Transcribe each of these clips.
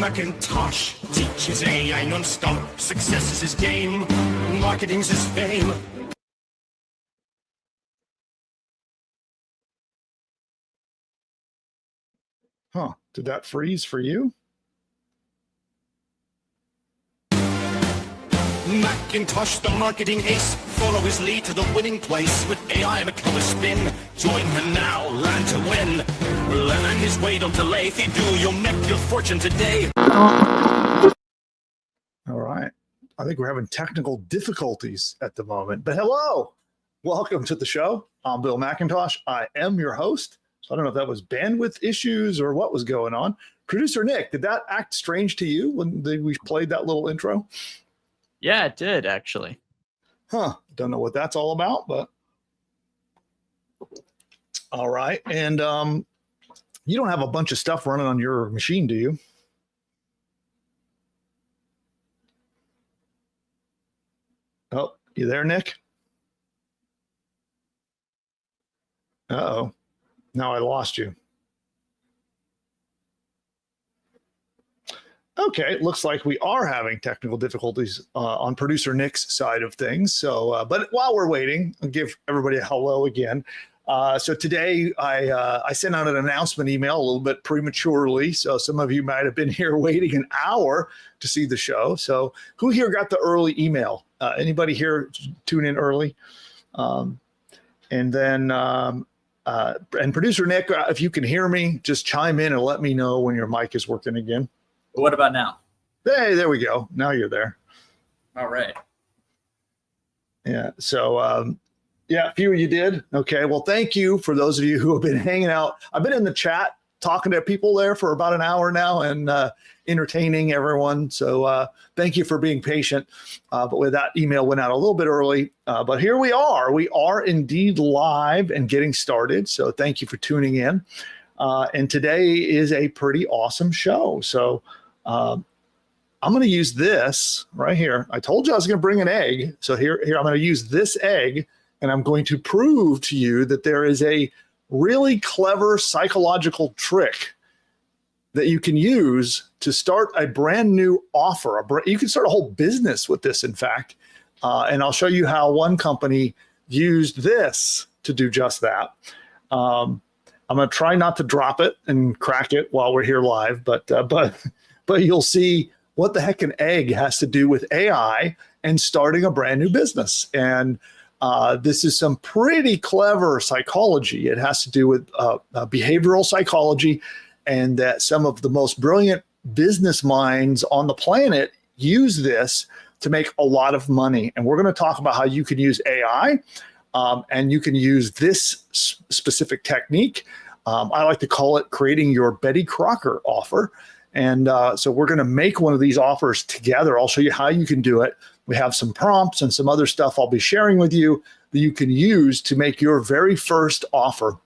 McIntosh teaches AI non-stop. Success is his game, marketing's his fame. Huh, did that freeze for you? McIntosh, the marketing ace, follow his lead to the winning place with AI and a clever spin. Join him now, learn to win. Learn his way, don't delay. If you do, you'll make your fortune today. All right. I think we're having technical difficulties at the moment, but hello. Welcome to the show. I'm Bill McIntosh. I am your host. So I don't know if that was bandwidth issues or what was going on. Producer Nick, did that act strange to you when we played that little intro? Yeah, it did, actually. Huh. Don't know what that's all about, but all right. And you don't have a bunch of stuff running on your machine, do you? Oh, you there, Nick? Uh-oh. Now I lost you. Okay, it looks like we are having technical difficulties on producer Nick's side of things. So, but while we're waiting, I'll give everybody a hello again. So today I sent out an announcement email a little bit prematurely. So some of you might have been here waiting an hour to see the show. So who here got the early email? Anybody here tune in early? And producer Nick, if you can hear me, just chime in and let me know when your mic is working again. What about now? Hey, there we go. Now you're there. All right. Yeah. So, yeah, a few of you did. Okay. Well, thank you for those of you who have been hanging out. I've been in the chat talking to people there for about an hour now and entertaining everyone. So thank you for being patient. But with that email went out a little bit early. But here we are. We are indeed live and getting started. So thank you for tuning in. And today is a pretty awesome show. So I'm going to use this right here. I told you I was going to bring an egg. So here I'm going to use this egg, and I'm going to prove to you that there is a really clever psychological trick that you can use to start a brand new offer. You can start a whole business with this, in fact. And I'll show you how one company used this to do just that. I'm going to try not to drop it and crack it while we're here live, but you'll see what the heck an egg has to do with AI and starting a brand new business. And this is some pretty clever psychology. It has to do with behavioral psychology, and that some of the most brilliant business minds on the planet use this to make a lot of money. And we're going to talk about how you can use AI and you can use this specific technique. I like to call it creating your Betty Crocker offer. And so we're going to make one of these offers together. I'll show you how you can do it. We have some prompts and some other stuff I'll be sharing with you that you can use to make your very first offer,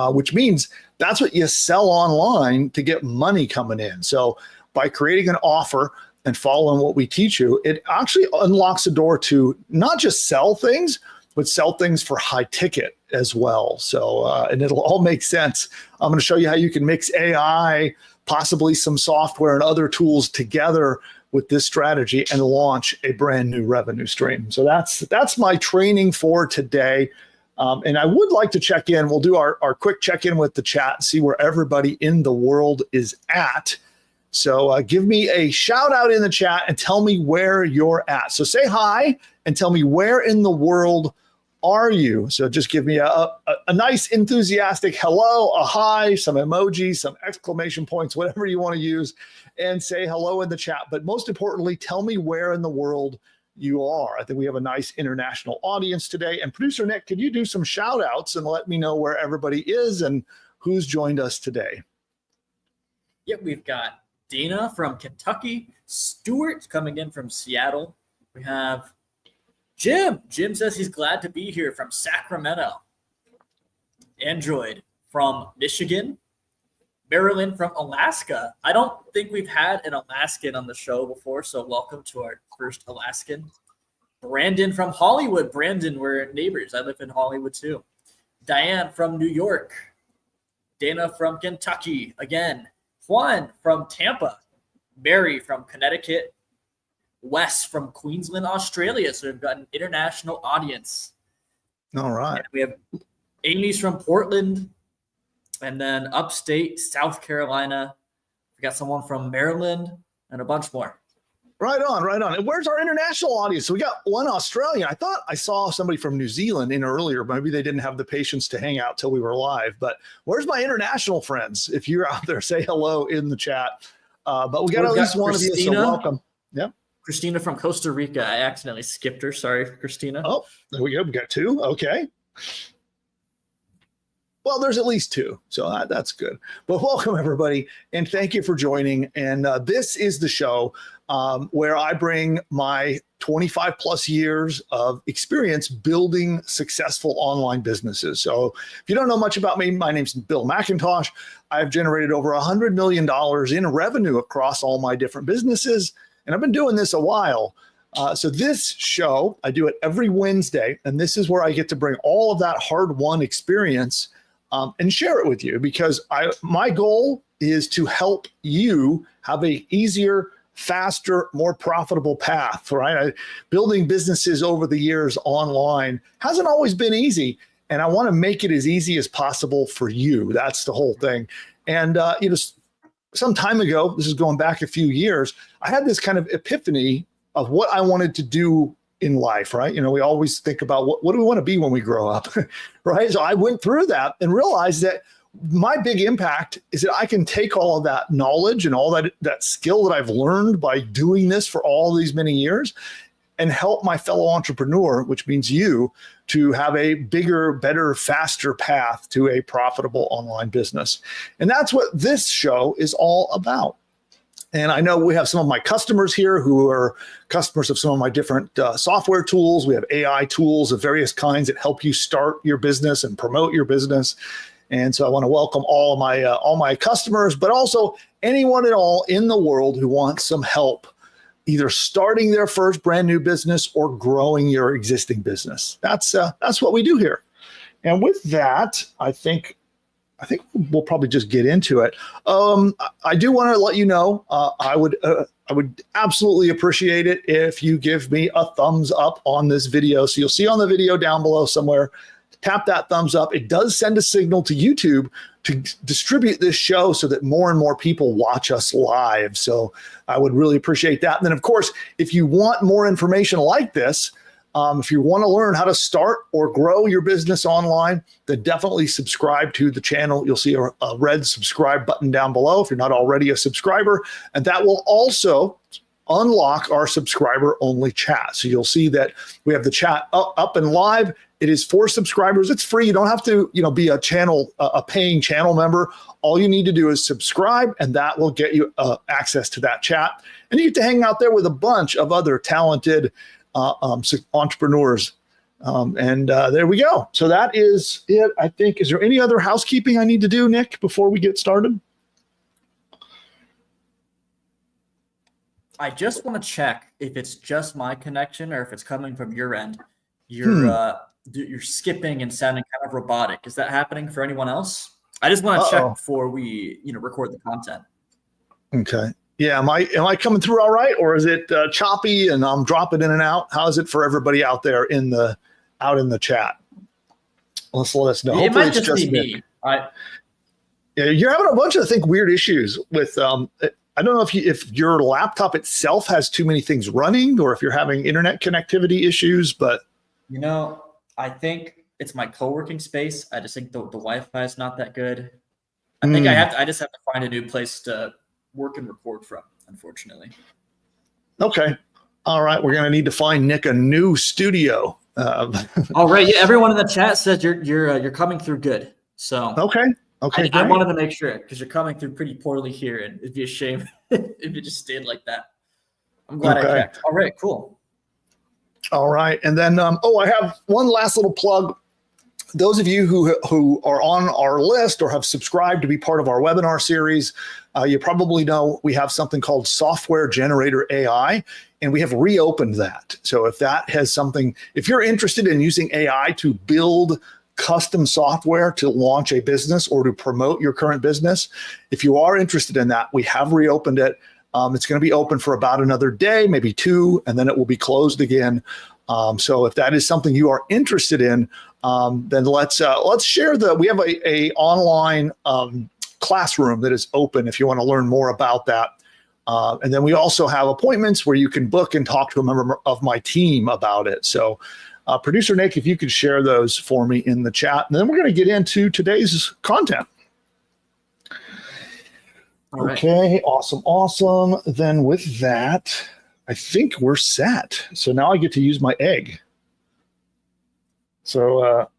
which means that's what you sell online to get money coming in. So by creating an offer and following what we teach you, it actually unlocks the door to not just sell things, but sell things for high ticket as well. So, and it'll all make sense. I'm going to show you how you can mix AI, possibly some software and other tools together with this strategy and launch a brand new revenue stream. So that's my training for today. And I would like to check in. We'll do our quick check-in with the chat and see where everybody in the world is at. So give me a shout out in the chat and tell me where you're at. So say hi and tell me where in the world are you. So just give me a nice enthusiastic hello, a hi, some emojis, some exclamation points, whatever you want to use, and say hello in the chat. But most importantly, tell me where in the world you are. I think we have a nice international audience today. And producer Nick, could you do some shout outs and let me know where everybody is and who's joined us today? Yep, we've got Dana from Kentucky, Stuart coming in from Seattle. We have Jim. Jim says he's glad to be here from Sacramento. Android from Michigan. Marilyn from Alaska. I don't think we've had an Alaskan on the show before, so welcome to our first Alaskan. Brandon from Hollywood. Brandon, we're neighbors. I live in Hollywood too. Diane from New York. Dana from Kentucky again, Juan from Tampa, Mary from Connecticut, Wes from Queensland, Australia. So we've got an international audience. All right. And we have Amy's from Portland, and then upstate South Carolina. We got someone from Maryland and a bunch more. Right on, right on. And where's our international audience? So we got one Australian. I thought I saw somebody from New Zealand in earlier. Maybe they didn't have the patience to hang out till we were live. But where's my international friends? If you're out there, say hello in the chat. But we got at least one of you, so welcome. Yeah. Christina from Costa Rica. I accidentally skipped her. Sorry, Christina. Oh, there we go. We got two. Okay. Well, there's at least two, so that's good. But welcome, everybody, and thank you for joining. And this is the show where I bring my 25 plus years of experience building successful online businesses. So if you don't know much about me, my name's Bill McIntosh. I've generated over $100 million in revenue across all my different businesses, and I've been doing this a while. So this show, I do it every Wednesday, and this is where I get to bring all of that hard-won experience and share it with you, because my goal is to help you have a easier, faster, more profitable path, right? Building businesses over the years online hasn't always been easy, and I want to make it as easy as possible for you. That's the whole thing. And some time ago, this is going back a few years, I had this kind of epiphany of what I wanted to do in life, right? We always think about what do we want to be when we grow up, right? So I went through that and realized that my big impact is that I can take all of that knowledge and all that skill that I've learned by doing this for all these many years and help my fellow entrepreneur, which means you, to have a bigger, better, faster path to a profitable online business. And that's what this show is all about. And I know we have some of my customers here who are customers of some of my different software tools. We have AI tools of various kinds that help you start your business and promote your business. And so I want to welcome all my customers, but also anyone at all in the world who wants some help, either starting their first brand new business or growing your existing business. That's what we do here. And with that, I think we'll probably just get into it. I do want to let you know, I would absolutely appreciate it if you give me a thumbs up on this video. So you'll see on the video down below somewhere, tap that thumbs up. It does send a signal to YouTube to distribute this show so that more and more people watch us live. So I would really appreciate that. And then, of course, if you want more information like this, if you want to learn how to start or grow your business online, then definitely subscribe to the channel. You'll see a red subscribe button down below if you're not already a subscriber. And that will also unlock our subscriber-only chat. So you'll see that we have the chat up and live. It is for subscribers. It's free. You don't have to, be a paying channel member. All you need to do is subscribe, and that will get you access to that chat. And you get to hang out there with a bunch of other talented entrepreneurs. And there we go. So that is it, I think. Is there any other housekeeping I need to do, Nick, before we get started? I just want to check if it's just my connection or if it's coming from your end. You're skipping and sounding kind of robotic. Is that happening for anyone else? I just want to check before we, record the content. Okay. Yeah. Am I coming through all right, or is it choppy and I'm dropping in and out? How is it for everybody out there out in the chat? Let us know. It might just be me. Yeah, you're having a bunch of, I think, weird issues with. I don't know if your laptop itself has too many things running, or if you're having internet connectivity issues. But I think it's my co-working space. I just think the Wi-Fi is not that good. I think I just have to find a new place to work and record from, unfortunately. Okay. All right. We're going to need to find Nick a new studio. All right. Yeah. Everyone in the chat says you're coming through good. So okay. I wanted to make sure, because you're coming through pretty poorly here, and it'd be a shame if you just stayed like that. I'm glad I checked. All right. Cool. All right. And then, I have one last little plug. Those of you who are on our list or have subscribed to be part of our webinar series, you probably know we have something called Software Generator AI, and we have reopened that. So if that has something, if you're interested in using AI to build custom software to launch a business or to promote your current business. If you are interested in that, we have reopened it. It's going to be open for about another day, maybe 2, and then it will be closed again. So if that is something you are interested in, then let's share we have a online classroom that is open if you want to learn more about that. And then we also have appointments where you can book and talk to a member of my team about it. So producer Nick, if you could share those for me in the chat, and then we're going to get into today's content. All right. Okay, awesome. Then with that, I think we're set. So now I get to use my egg. So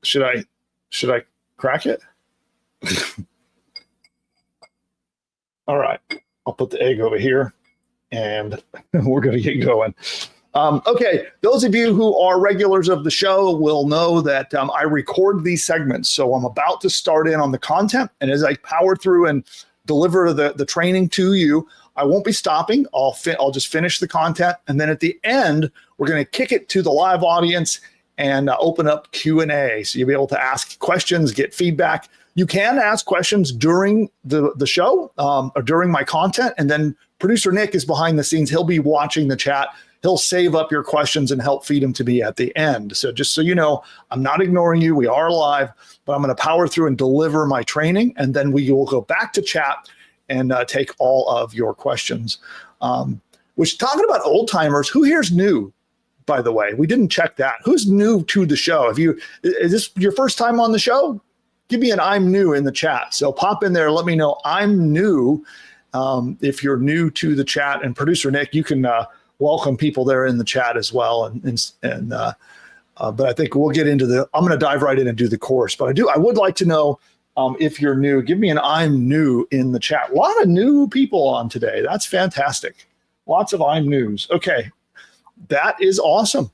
should I crack it? All right, I'll put the egg over here and we're going to get going. Okay, those of you who are regulars of the show will know that I record these segments. So I'm about to start in on the content. And as I power through and deliver the training to you, I won't be stopping. I'll just finish the content. And then at the end, we're going to kick it to the live audience and open up Q&A. So you'll be able to ask questions, get feedback. You can ask questions during the show or during my content. And then producer Nick is behind the scenes. He'll be watching the chat. He'll save up your questions and help feed them to me at the end. So just so you know, I'm not ignoring you. We are live, but I'm going to power through and deliver my training. And then we will go back to chat and take all of your questions. Which, talking about old timers, who here's new, by the way? We didn't check that. Who's new to the show? Is this your first time on the show? Give me an I'm new in the chat. So pop in there, let me know I'm new. If you're new to the chat, and producer Nick, you can welcome people there in the chat as well. But I think we'll get into I'm going to dive right in and do the course. But I would like to know if you're new. Give me an I'm new in the chat. A lot of new people on today. That's fantastic. Lots of I'm news. Okay, that is awesome.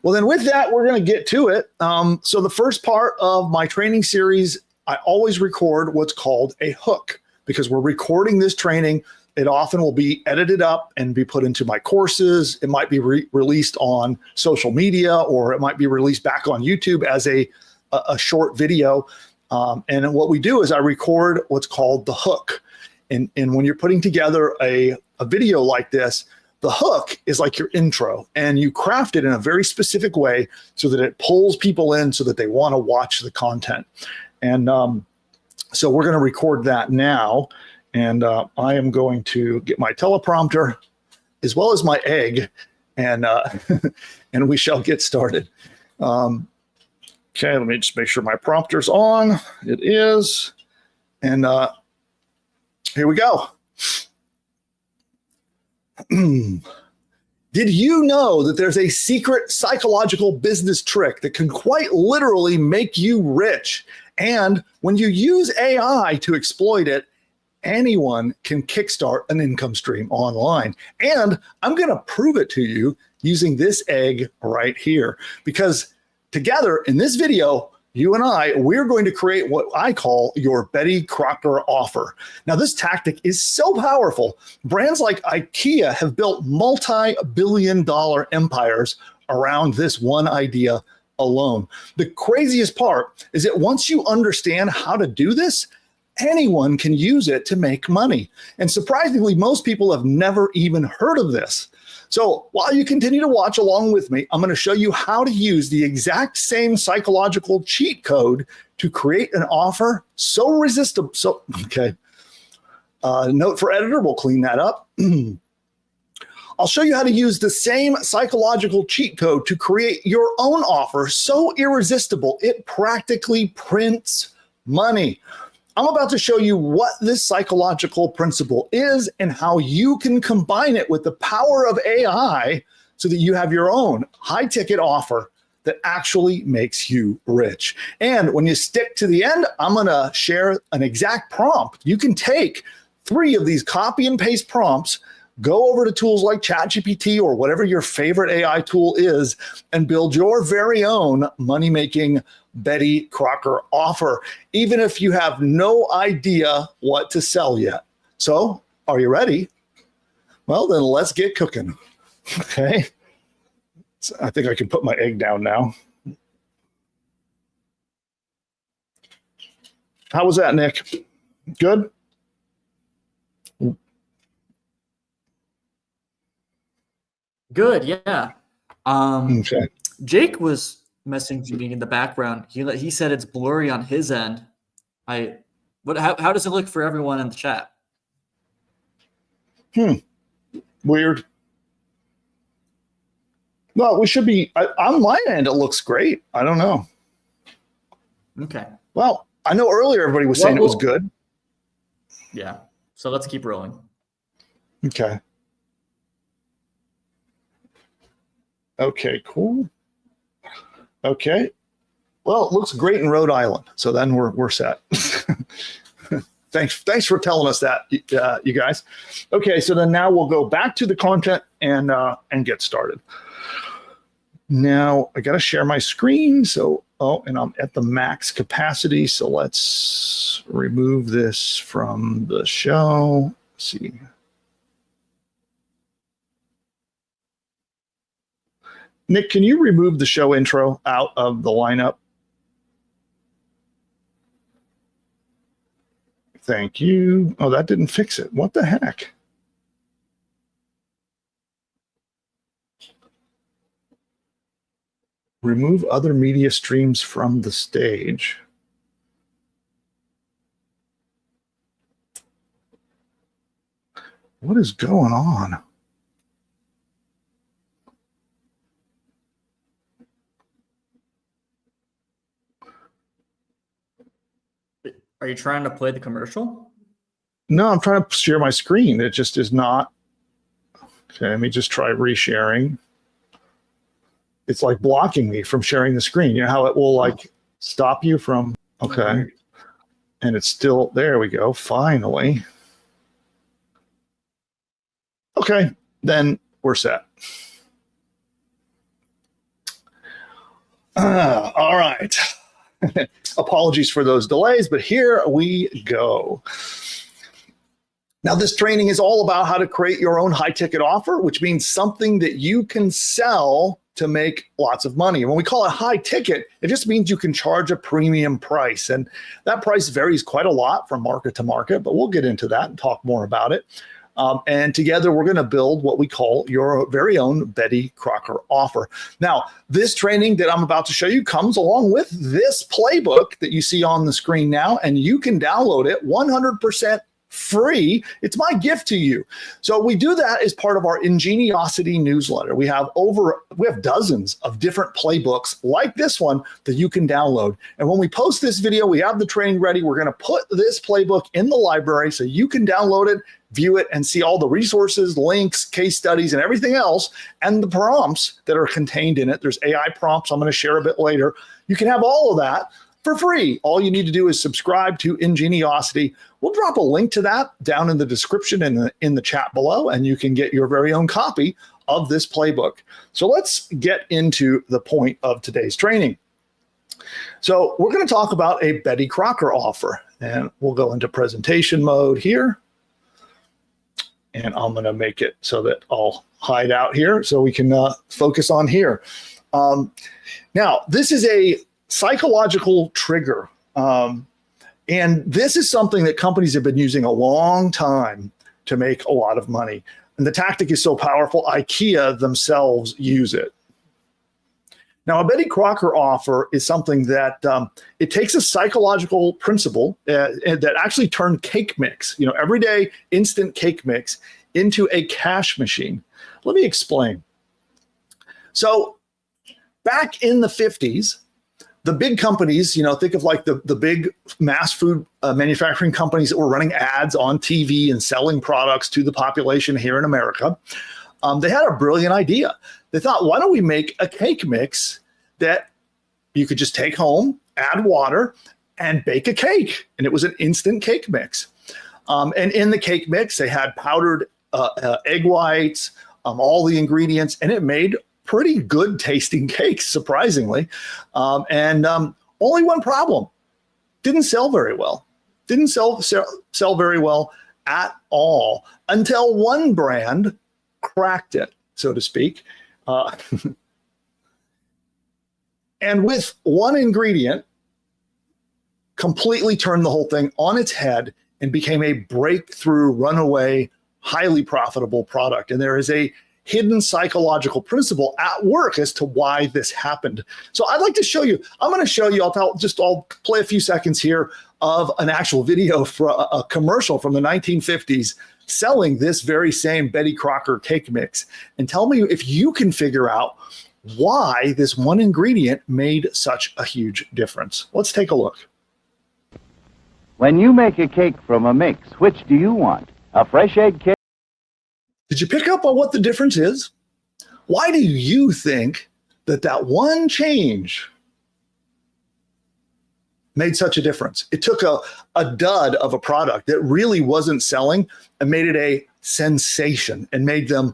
Well, then with that, we're going to get to it. So the first part of my training series, I always record what's called a hook, because we're recording this training. It often will be edited up and be put into my courses. It might be released on social media, or it might be released back on YouTube as a short video. And what we do is I record what's called the hook. And when you're putting together a video like this, the hook is like your intro, and you craft it in a very specific way so that it pulls people in so that they want to watch the content. And so we're going to record that now. And I am going to get my teleprompter as well as my egg, and and we shall get started. Okay, let me just make sure my prompter's on. It is. And here we go. Did you know that there's a secret psychological business trick that can quite literally make you rich? And when you use AI to exploit it, anyone can kickstart an income stream online. And I'm going to prove it to you using this egg right here, because together in this video, you and we're going to create what I call your Betty Crocker offer. Now, this tactic is so powerful. Brands like IKEA have built multi-billion-dollar empires around this one idea alone. The craziest part is that once you understand how to do this, anyone can use it to make money. And surprisingly, most people have never even heard of this. So while you continue to watch along with me, I'm going to show you how to use the exact same psychological cheat code to create an offer so irresistible. So, okay. Note for editor, we'll clean that up. I'll show you how to use the same psychological cheat code to create your own offer so irresistible it practically prints money. I'm about to show you what this psychological principle is and how you can combine it with the power of AI so that you have your own high-ticket offer that actually makes you rich. And when you stick to the end, I'm going to share an exact prompt. You can take 3 of these copy and paste prompts, go over to tools like ChatGPT or whatever your favorite AI tool is, and build your very own money-making Betty Crocker offer, even if you have no idea what to sell yet. So, are you ready? Well, then let's get cooking. Okay. So I think I can put my egg down now. How was that, Nick? Good? Good, yeah. Okay. Jake was messaging me in the background. He said it's blurry on his end. How does it look for everyone in the chat? Weird. No, we should be on my end. It looks great. I don't know. Okay. Well, I know earlier everybody was saying it was good. Yeah. So let's keep rolling. Okay. Okay, cool. Okay. Well, it looks great in Rhode Island. So then we're set. Thanks for telling us that, you guys. Okay, so then now we'll go back to the content and get started. Now I got to share my screen. So, and I'm at the max capacity. So let's remove this from the show. Let's see. Nick, can you remove the show intro out of the lineup? Thank you. Oh, that didn't fix it. What the heck? Remove other media streams from the stage. What is going on? Are you trying to play the commercial? No, I'm trying to share my screen. It just is not. Okay, let me just try resharing. It's like blocking me from sharing the screen. You know how it will like stop you from, okay. And it's still, there we go, finally. Okay, then we're set. All right. Apologies for those delays, but here we go. Now, this training is all about how to create your own high-ticket offer, which means something that you can sell to make lots of money. And when we call it high ticket, it just means you can charge a premium price. And that price varies quite a lot from market to market, but we'll get into that and talk more about it. And together we're going to build what we call your very own Betty Crocker offer. Now, this training that I'm about to show you comes along with this playbook that you see on the screen now, and you can download it 100% free. It's my gift to you. So we do that as part of our Ingeniosity newsletter. We have dozens of different playbooks like this one that you can download. And when we post this video, we have the training ready. We're going to put this playbook in the library so you can download it, view it, and see all the resources, links, case studies, and everything else, and the prompts that are contained in it. There's AI prompts I'm going to share a bit later. You can have all of that for free. All you need to do is subscribe to Ingeniosity. We'll drop a link to that down in the description and in the chat below, and you can get your very own copy of this playbook. So let's get into the point of today's training. So we're going to talk about a Betty Crocker offer, and we'll go into presentation mode here. And I'm going to make it so that I'll hide out here so we can focus on here. Now, this is a psychological trigger. And this is something that companies have been using a long time to make a lot of money. And the tactic is so powerful, IKEA themselves use it. Now, a Betty Crocker offer is something that it takes a psychological principle that actually turned cake mix, everyday instant cake mix, into a cash machine. Let me explain. So back in the 50s, the big companies, think of like the big mass food manufacturing companies that were running ads on TV and selling products to the population here in America. They had a brilliant idea. They thought, why don't we make a cake mix that you could just take home, add water, and bake a cake? And it was an instant cake mix. And in the cake mix, they had powdered egg whites, all the ingredients, and it made pretty good tasting cakes, surprisingly. And only one problem: didn't sell very well. Didn't sell very well at all until one brand cracked it, so to speak. And with one ingredient, completely turned the whole thing on its head and became a breakthrough, runaway, highly profitable product. And there is a hidden psychological principle at work as to why this happened. So I'd like to show you, I'm going to show you, I'll play a few seconds here of an actual video for a commercial from the 1950s selling this very same Betty Crocker cake mix. And tell me if you can figure out why this one ingredient made such a huge difference. Let's take a look. When you make a cake from a mix, which do you want? A fresh egg cake? Did you pick up on what the difference is? Why do you think that one change made such a difference? It took a dud of a product that really wasn't selling and made it a sensation and made them,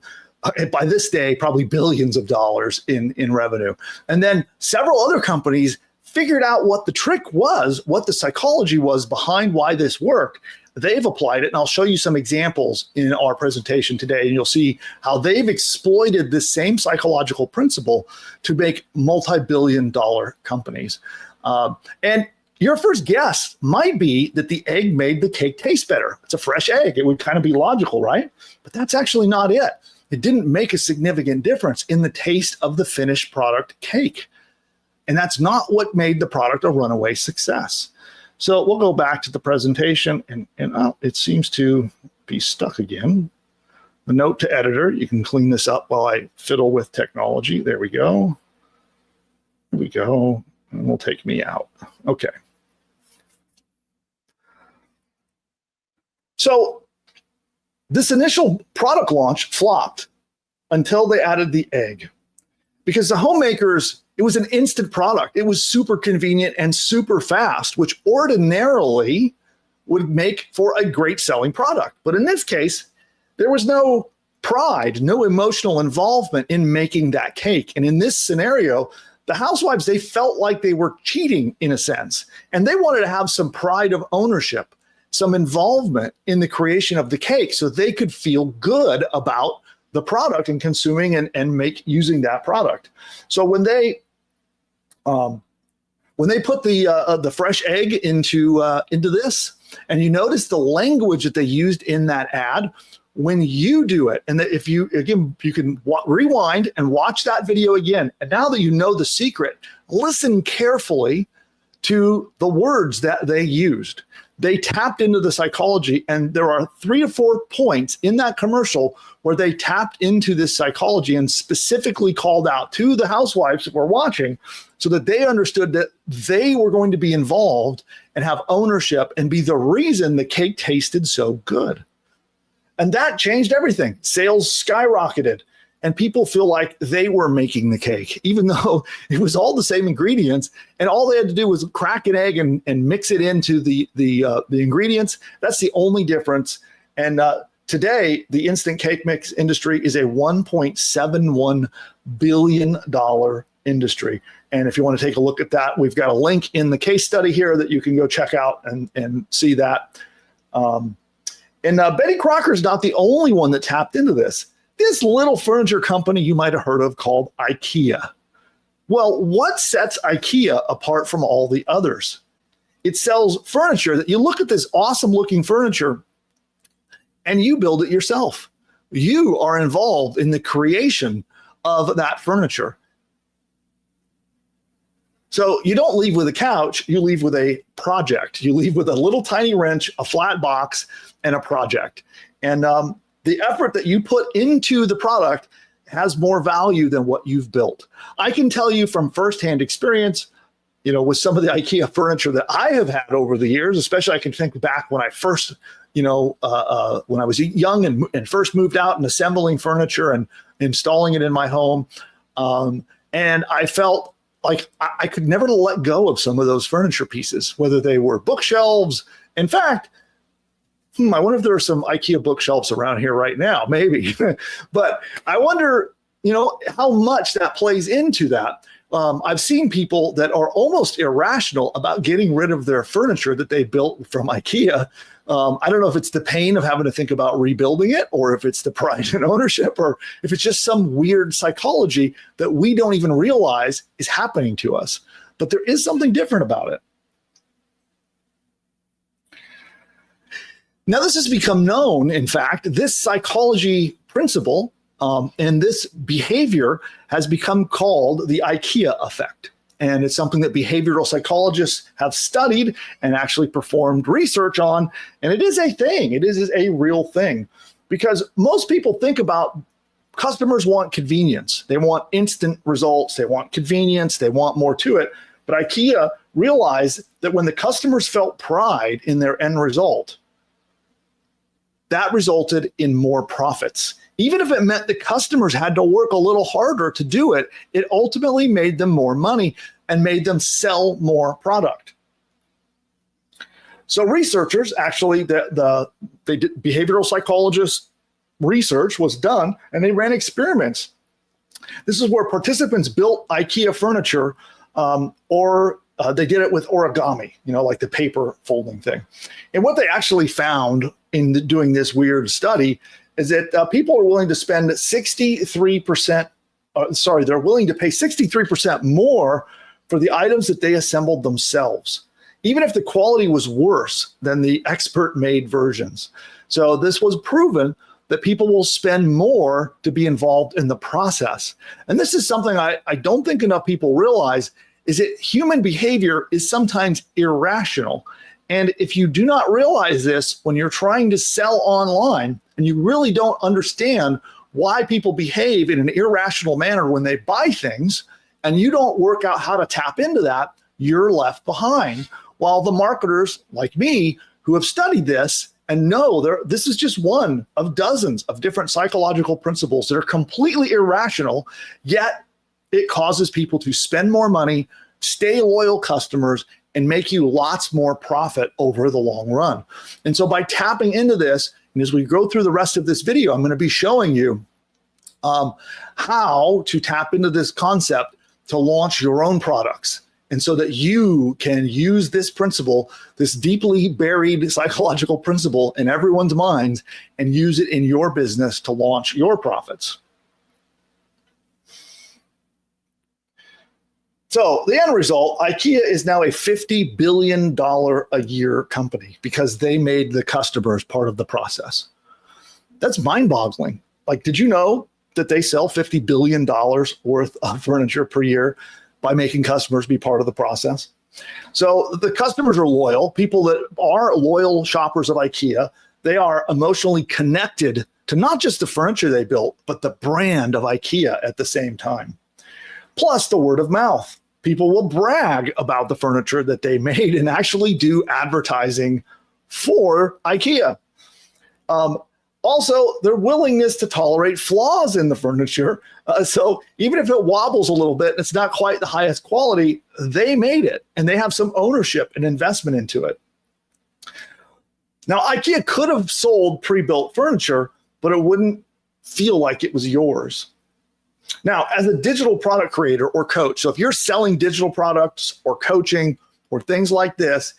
by this day, probably billions of dollars in revenue. And then several other companies figured out what the trick was, what the psychology was behind why this worked. They've applied it, and I'll show you some examples in our presentation today, and you'll see how they've exploited this same psychological principle to make multi-billion-dollar companies. And your first guess might be that the egg made the cake taste better. It's a fresh egg. It would kind of be logical, right? But that's actually not it. It didn't make a significant difference in the taste of the finished product cake. And that's not what made the product a runaway success. So we'll go back to the presentation, and it seems to be stuck again. The note to editor, you can clean this up while I fiddle with technology. There we go. There we go. And will take me out. Okay. So this initial product launch flopped until they added the egg, because the homemakers, it was an instant product. It was super convenient and super fast, which ordinarily would make for a great selling product. But in this case, there was no pride, no emotional involvement in making that cake. And in this scenario, the housewives, they felt like they were cheating in a sense, and they wanted to have some pride of ownership, some involvement in the creation of the cake so they could feel good about the product and consuming and using that product. So when they put the fresh egg into this, and you notice the language that they used in that ad, when you do it, and if you can rewind and watch that video again, and now that you know the secret, listen carefully to the words that they used. They tapped into the psychology, and there are 3 to 4 points in that commercial where they tapped into this psychology and specifically called out to the housewives that were watching so that they understood that they were going to be involved and have ownership and be the reason the cake tasted so good. And that changed everything. Sales skyrocketed, and people feel like they were making the cake, even though it was all the same ingredients, and all they had to do was crack an egg and mix it into the ingredients. That's the only difference. And today, the instant cake mix industry is a $1.71 billion industry. And if you want to take a look at that, we've got a link in the case study here that you can go check out and see that. And Betty Crocker is not the only one that tapped into this. This little furniture company you might have heard of called IKEA. Well, what sets IKEA apart from all the others? It sells furniture that you look at this awesome looking furniture and you build it yourself. You are involved in the creation of that furniture. So you don't leave with a couch, you leave with a project. You leave with a little tiny wrench, a flat box, and a project. And the effort that you put into the product has more value than what you've built. I can tell you from firsthand experience, with some of the IKEA furniture that I have had over the years, especially I can think back when I first, when I was young and first moved out and assembling furniture and installing it in my home. And I felt like I could never let go of some of those furniture pieces, whether they were bookshelves. In fact, I wonder if there are some IKEA bookshelves around here right now, maybe. But I wonder, how much that plays into that. I've seen people that are almost irrational about getting rid of their furniture that they built from IKEA I don't know if it's the pain of having to think about rebuilding it, or if it's the pride and ownership, or if it's just some weird psychology that we don't even realize is happening to us. But there is something different about it. Now, this has become known, in fact, this psychology principle and this behavior has become called the IKEA effect. And it's something that behavioral psychologists have studied and actually performed research on. And it is a thing. It is a real thing. Because most people think about customers want convenience. They want instant results. They want convenience. They want more to it. But IKEA realized that when the customers felt pride in their end result, that resulted in more profits. Even if it meant the customers had to work a little harder to do it, it ultimately made them more money and made them sell more product. So researchers actually, they did behavioral psychologists research was done, and they ran experiments. This is where participants built IKEA furniture, or they did it with origami, like the paper folding thing. And what they actually found in doing this weird study is that people are willing to spend 63%, they're willing to pay 63% more for the items that they assembled themselves, even if the quality was worse than the expert-made versions. So this was proven that people will spend more to be involved in the process. And this is something I don't think enough people realize, is that human behavior is sometimes irrational. And if you do not realize this when you're trying to sell online, and you really don't understand why people behave in an irrational manner when they buy things, and you don't work out how to tap into that, you're left behind. While the marketers like me who have studied this and know this is just one of dozens of different psychological principles that are completely irrational, yet it causes people to spend more money, stay loyal customers, and make you lots more profit over the long run. And so by tapping into this, and as we go through the rest of this video, I'm going to be showing you how to tap into this concept to launch your own products. And so that you can use this principle, this deeply buried psychological principle in everyone's minds, and use it in your business to launch your profits. So the end result, IKEA is now a $50 billion a year company because they made the customers part of the process. That's mind-boggling. Like, did you know that they sell $50 billion worth of furniture per year by making customers be part of the process? So the customers are loyal. People that are loyal shoppers of IKEA, they are emotionally connected to not just the furniture they built, but the brand of IKEA at the same time. Plus the word of mouth. People will brag about the furniture that they made and actually do advertising for IKEA. Also, their willingness to tolerate flaws in the furniture. So even if it wobbles a little bit, it's not quite the highest quality, they made it and they have some ownership and investment into it. Now, IKEA could have sold pre-built furniture, but it wouldn't feel like it was yours. Now, as a digital product creator or coach, so if you're selling digital products or coaching or things like this,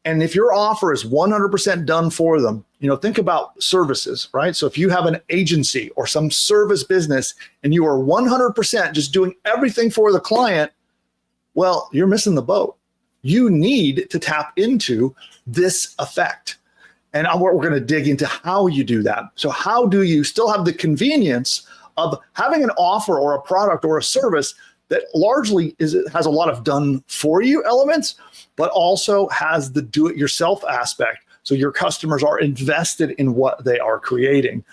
and if your offer is 100% done for them, think about services, right? So if you have an agency or some service business and you are 100% just doing everything for the client, well, you're missing the boat. You need to tap into this effect. And we're going to dig into how you do that. So how do you still have the convenience of having an offer or a product or a service that largely has a lot of done for you elements, but also has the do-it-yourself aspect. So your customers are invested in what they are creating.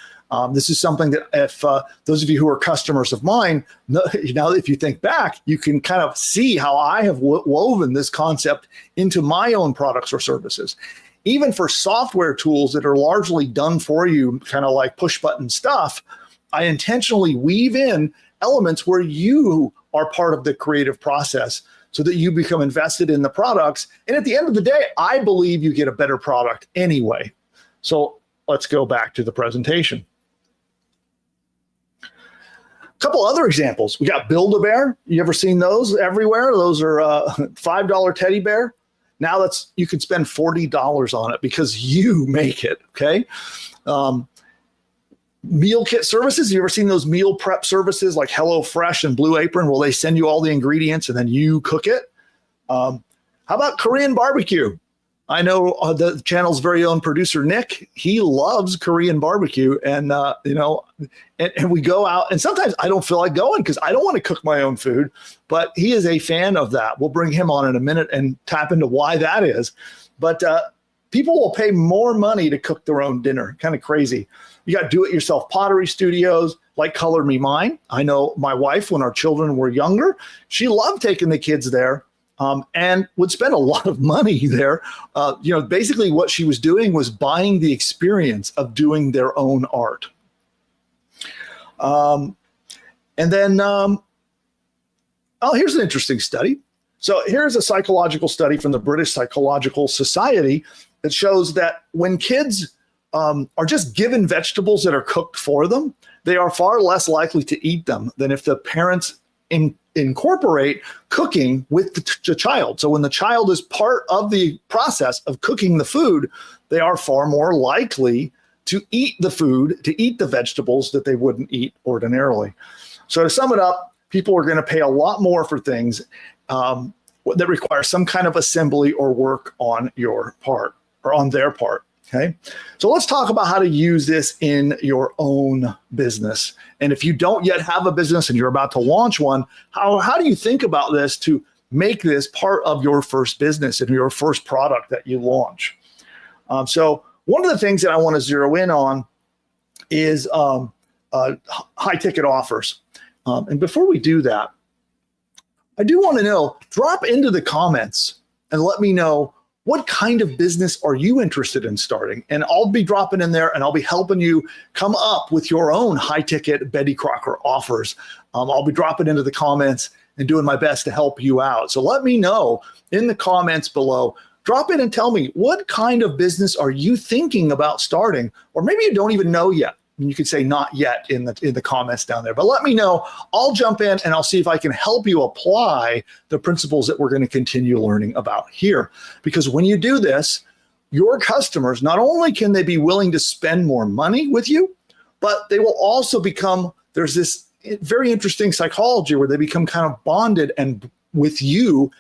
This is something that if those of you who are customers of mine, now if you think back, you can kind of see how I have woven this concept into my own products or services. Even for software tools that are largely done for you, kind of like push button stuff, I intentionally weave in elements where you are part of the creative process so that you become invested in the products. And at the end of the day, I believe you get a better product anyway. So let's go back to the presentation. A couple other examples. We got Build-A-Bear. You ever seen those everywhere? Those are $5 teddy bear. Now you can spend $40 on it because you make it. Okay. Meal kit services. You ever seen those meal prep services like HelloFresh and Blue Apron? Well, they send you all the ingredients and then you cook it. How about Korean barbecue? I know the channel's very own producer, Nick, he loves Korean barbecue. And, and we go out, and sometimes I don't feel like going because I don't want to cook my own food, but he is a fan of that. We'll bring him on in a minute and tap into why that is. But people will pay more money to cook their own dinner. Kind of crazy. You got do-it-yourself pottery studios like Color Me Mine. I know my wife, when our children were younger, she loved taking the kids there. And would spend a lot of money there. Basically what she was doing was buying the experience of doing their own art. Here's an interesting study. So here's a psychological study from the British Psychological Society that shows that when kids are just given vegetables that are cooked for them, they are far less likely to eat them than if the parents incorporate cooking with the child. So when the child is part of the process of cooking the food, they are far more likely to eat the food, to eat the vegetables that they wouldn't eat ordinarily. So to sum it up, people are going to pay a lot more for things that require some kind of assembly or work on your part or on their part. Okay, so let's talk about how to use this in your own business. And if you don't yet have a business and you're about to launch one, how do you think about this to make this part of your first business and your first product that you launch? So one of the things that I want to zero in on is high ticket offers. And before we do that, I do want to know, drop into the comments and let me know, what kind of business are you interested in starting? And I'll be dropping in there and I'll be helping you come up with your own high ticket Betty Crocker offers. I'll be dropping into the comments and doing my best to help you out. So let me know in the comments below. Drop in and tell me, what kind of business are you thinking about starting? Or maybe you don't even know yet. You could say not yet in the comments down there, but let me know. I'll jump in and I'll see if I can help you apply the principles that we're going to continue learning about here. Because when you do this, your customers, not only can they be willing to spend more money with you, but they will also become, there's this very interesting psychology where they become kind of bonded and with you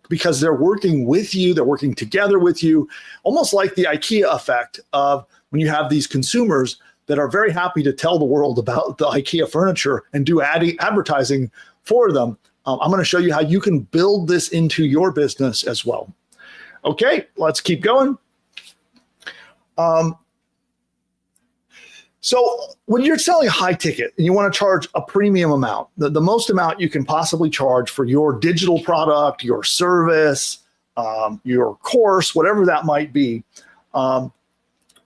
because they're working with you, they're working together with you, almost like the IKEA effect of when you have these consumers that are very happy to tell the world about the IKEA furniture and do advertising for them. I'm going to show you how you can build this into your business as well. Okay, let's keep going. So when you're selling high ticket and you want to charge a premium amount, the most amount you can possibly charge for your digital product, your service, your course, whatever that might be,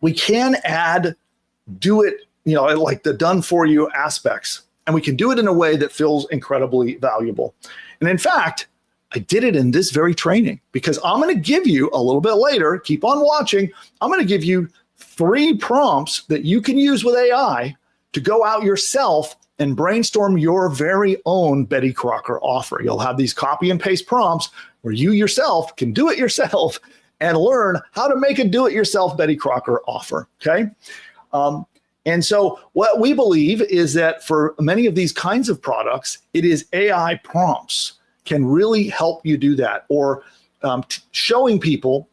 we can add do it, like the done for you aspects. And we can do it in a way that feels incredibly valuable. And in fact, I did it in this very training because I'm going to give you a little bit later, keep on watching. I'm going to give you 3 prompts that you can use with AI to go out yourself and brainstorm your very own Betty Crocker offer. You'll have these copy and paste prompts where you yourself can do it yourself and learn how to make a do-it-yourself Betty Crocker offer. Okay. And so what we believe is that for many of these kinds of products, it is AI prompts can really help you do that, or showing people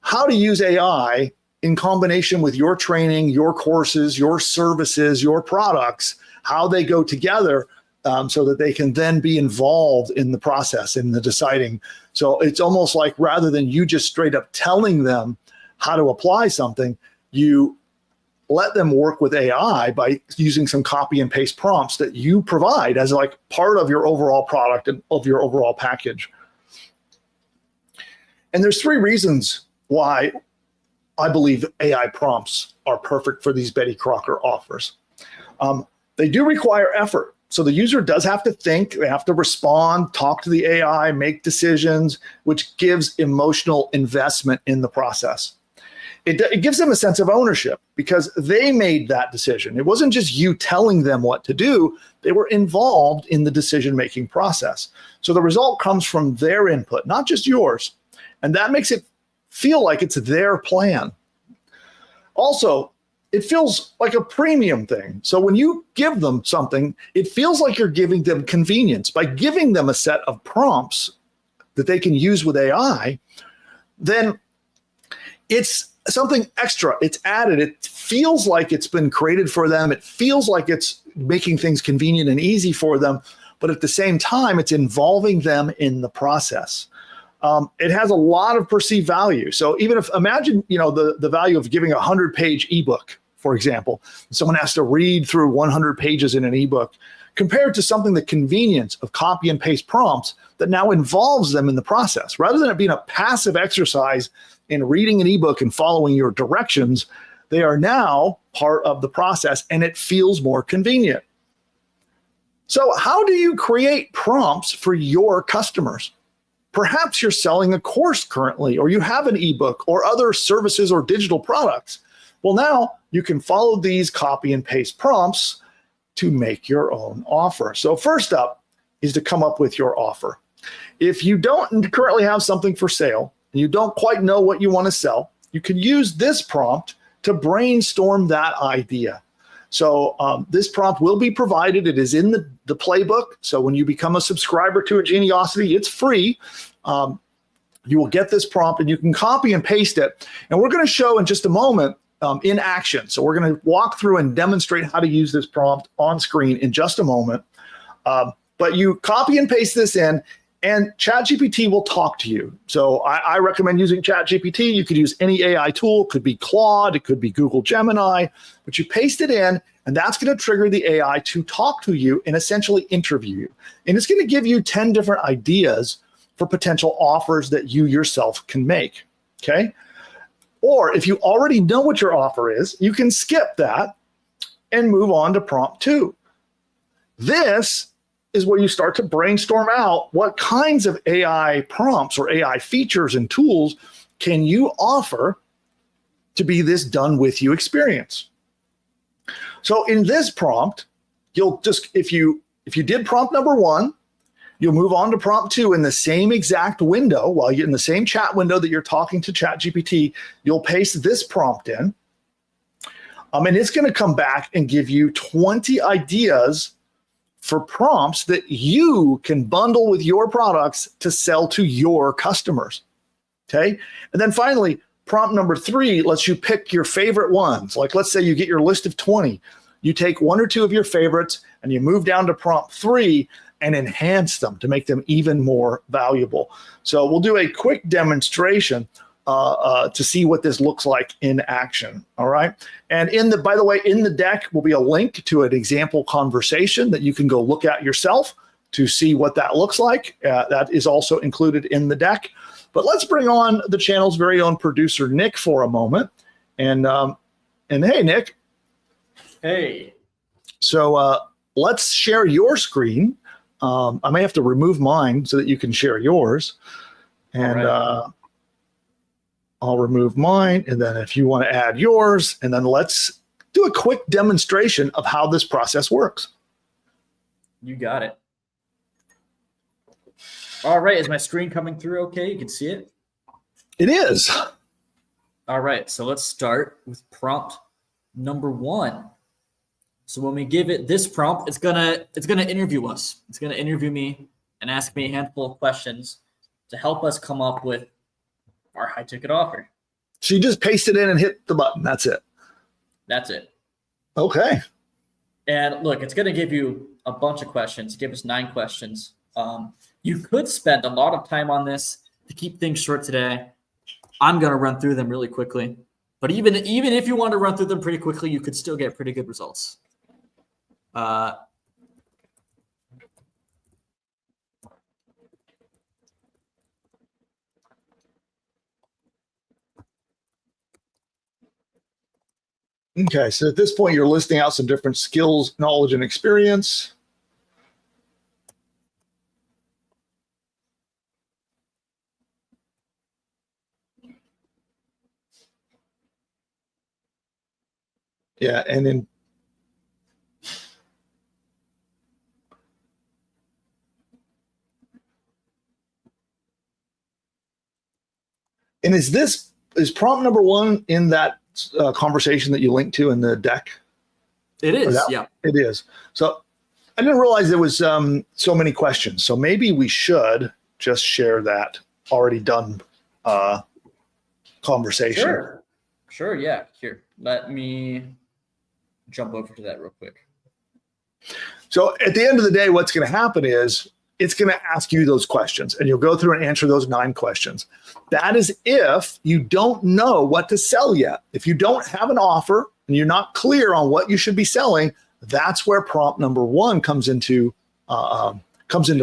how to use AI in combination with your training, your courses, your services, your products, how they go together so that they can then be involved in the process, in the deciding. So it's almost like rather than you just straight up telling them how to apply something, you let them work with AI by using some copy and paste prompts that you provide as like part of your overall product and of your overall package. And there's 3 reasons why I believe AI prompts are perfect for these Betty Crocker offers. They do require effort. So the user does have to think, they have to respond, talk to the AI, make decisions, which gives emotional investment in the process. It gives them a sense of ownership because they made that decision. It wasn't just you telling them what to do. They were involved in the decision-making process. So the result comes from their input, not just yours. And that makes it feel like it's their plan. Also, it feels like a premium thing. So when you give them something, it feels like you're giving them convenience. By giving them a set of prompts that they can use with AI, then it's something extra. It's added. It feels like it's been created for them. It feels like it's making things convenient and easy for them. But at the same time, it's involving them in the process. It has a lot of perceived value. So even if, imagine, the value of giving a 100-page ebook, for example, someone has to read through 100 pages in an ebook, compared to something, the convenience of copy and paste prompts that now involves them in the process. Rather than it being a passive exercise in reading an ebook and following your directions, they are now part of the process, and it feels more convenient. So how do you create prompts for your customers? Perhaps you're selling a course currently, or you have an ebook or other services or digital products. Well, now you can follow these copy and paste prompts to make your own offer. So first up is to come up with your offer. If you don't currently have something for sale and you don't quite know what you want to sell, you can use this prompt to brainstorm that idea. So this prompt will be provided. It is in the playbook. So when you become a subscriber to Ingeniosity, it's free. You will get this prompt and you can copy and paste it. And we're going to show in just a moment in action. So we're going to walk through and demonstrate how to use this prompt on screen in just a moment. But you copy and paste this in, and ChatGPT will talk to you. So I recommend using ChatGPT. You could use any AI tool. It could be Claude. It could be Google Gemini. But you paste it in, and that's going to trigger the AI to talk to you and essentially interview you. And it's going to give you 10 different ideas for potential offers that you yourself can make, okay? Or if you already know what your offer is, you can skip that and move on to prompt 2. This is where you start to brainstorm out what kinds of AI prompts or AI features and tools can you offer to be this done with you experience. So in this prompt, you'll just, if you did prompt number 1, you'll move on to prompt 2 in the same exact window. While you're in the same chat window that you're talking to ChatGPT, you'll paste this prompt in. And it's going to come back and give you 20 ideas for prompts that you can bundle with your products to sell to your customers. Okay. And then finally, prompt number 3 lets you pick your favorite ones. Like, let's say you get your list of 20. You take 1 or 2 of your favorites and you move down to prompt 3 and enhance them to make them even more valuable. So we'll do a quick demonstration to see what this looks like in action. All right. And by the way, in the deck will be a link to an example conversation that you can go look at yourself to see what that looks like. That is also included in the deck. But let's bring on the channel's very own producer, Nick, for a moment. And hey, Nick. Hey. So let's share your screen. I may have to remove mine so that you can share yours. And I'll remove mine. And then if you want to add yours, and then let's do a quick demonstration of how this process works. You got it. All right. Is my screen coming through okay? You can see it? It is. All right. So let's start with prompt number 1. So when we give it this prompt, it's gonna interview us. It's gonna interview me and ask me a handful of questions to help us come up with our high ticket offer. So you just paste it in and hit the button. That's it. That's it. Okay. And look, it's gonna give you a bunch of questions. Give us 9 questions. You could spend a lot of time on this to keep things short today. I'm gonna run through them really quickly. But even if you want to run through them pretty quickly, you could still get pretty good results. Okay, so at this point, you're listing out some different skills, knowledge, and experience. Yeah, and then And is prompt number 1 in that conversation that you linked to in the deck? It is, yeah. It is. So I didn't realize there was so many questions. So maybe we should just share that already done conversation. Sure, yeah. Here, let me jump over to that real quick. So at the end of the day, what's going to happen is it's going to ask you those questions, and you'll go through and answer those 9 questions. That is if you don't know what to sell yet. If you don't have an offer and you're not clear on what you should be selling, that's where prompt number 1 comes into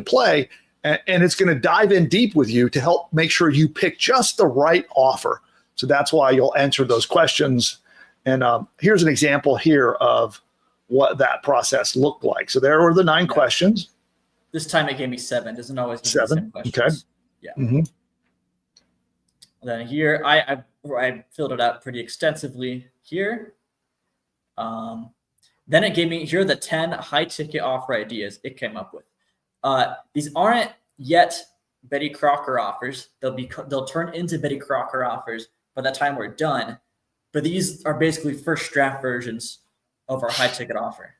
play, and it's going to dive in deep with you to help make sure you pick just the right offer. So that's why you'll answer those questions. And here's an example here of what that process looked like. So there were the 9 questions. This time it gave me 7. Doesn't always give me 7. the same questions. Okay. Yeah. Mm-hmm. Then here I filled it out pretty extensively here. Then it gave me here the 10 high ticket offer ideas it came up with. These aren't yet Betty Crocker offers. They'll turn into Betty Crocker offers by the time we're done. But these are basically first draft versions of our high ticket offer.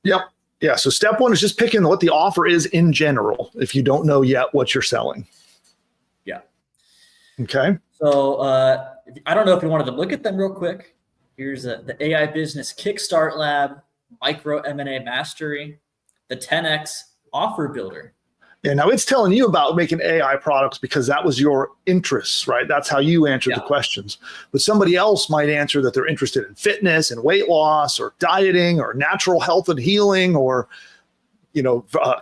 Yep. Yeah. So step 1 is just picking what the offer is in general if you don't know yet what you're selling. Yeah. Okay. So I don't know if you wanted to look at them real quick. Here's the AI Business Kickstart Lab, Micro M&A Mastery, the 10X Offer Builder. Yeah, now it's telling you about making AI products because that was your interests, right? That's how you answered the questions. But somebody else might answer that they're interested in fitness and weight loss or dieting or natural health and healing or,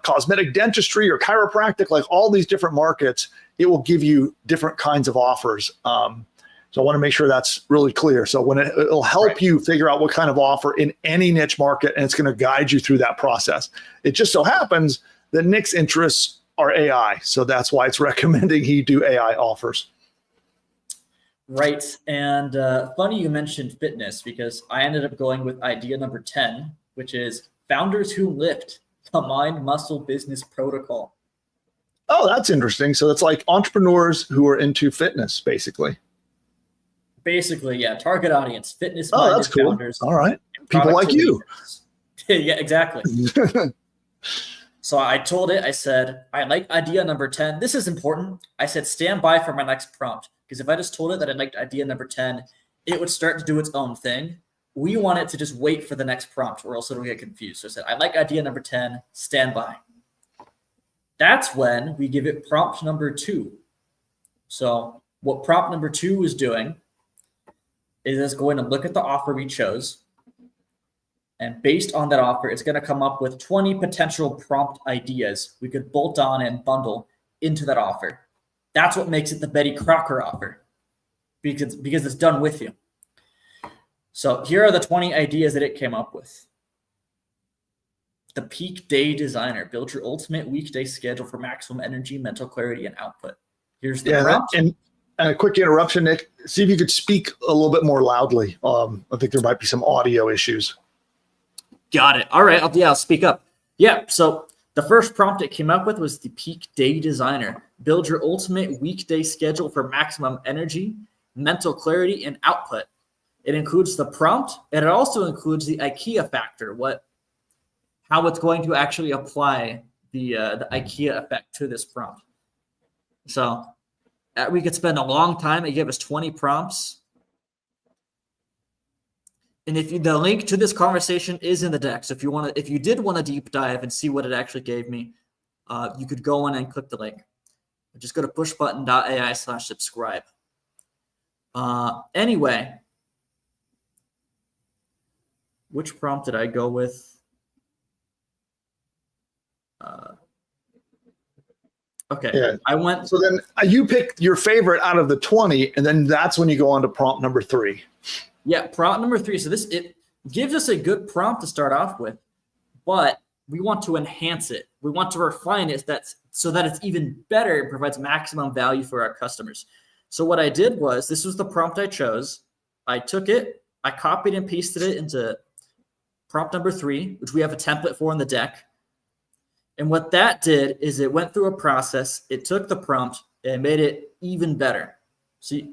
cosmetic dentistry or chiropractic, like all these different markets. It will give you different kinds of offers. So I want to make sure that's really clear. So when it'll help you figure out what kind of offer in any niche market, and it's going to guide you through that process. It just so happens that Nick's interests are AI. So that's why it's recommending he do AI offers. Right. And funny you mentioned fitness because I ended up going with idea number 10, which is Founders Who Lift, the Mind Muscle Business Protocol. Oh, that's interesting. So it's like entrepreneurs who are into fitness, basically. Basically, yeah. Target audience, fitness. Oh, that's cool. Founders. All right. People like you. Yeah, exactly. So I told it, I said, I like idea number 10. This is important. I said, stand by for my next prompt. Because if I just told it that I liked idea number 10, it would start to do its own thing. We want it to just wait for the next prompt or else it'll get confused. So I said, I like idea number 10, stand by. That's when we give it prompt number 2. So what prompt number 2 is doing is it's going to look at the offer we chose. And based on that offer, it's going to come up with 20 potential prompt ideas we could bolt on and bundle into that offer. That's what makes it the Betty Crocker offer because it's done with you. So here are the 20 ideas that it came up with. The Peak Day Designer. Build your ultimate weekday schedule for maximum energy, mental clarity, and output. Here's the prompt. And a quick interruption, Nick. See if you could speak a little bit more loudly. I think there might be some audio issues. Got it. All right. I'll speak up. Yeah. So the first prompt it came up with was the Peak Day Designer. Build your ultimate weekday schedule for maximum energy, mental clarity, and output. It includes the prompt, and it also includes the IKEA factor, how it's going to actually apply the IKEA effect to this prompt. So we could spend a long time. It gave us 20 prompts. And the link to this conversation is in the deck. So if you did want to deep dive and see what it actually gave me, you could go in and click the link. Just go to pushbutton.ai/subscribe. Anyway, which prompt did I go with? Okay. Yeah. I went. So then you picked your favorite out of the 20, and then that's when you go on to prompt number 3. Yeah, prompt number 3. So it gives us a good prompt to start off with, but we want to enhance it. We want to refine it so that it's even better and provides maximum value for our customers. So what I did was, this was the prompt I chose. I took it, I copied and pasted it into prompt number 3, which we have a template for in the deck. And what that did is it went through a process. It took the prompt and made it even better. See,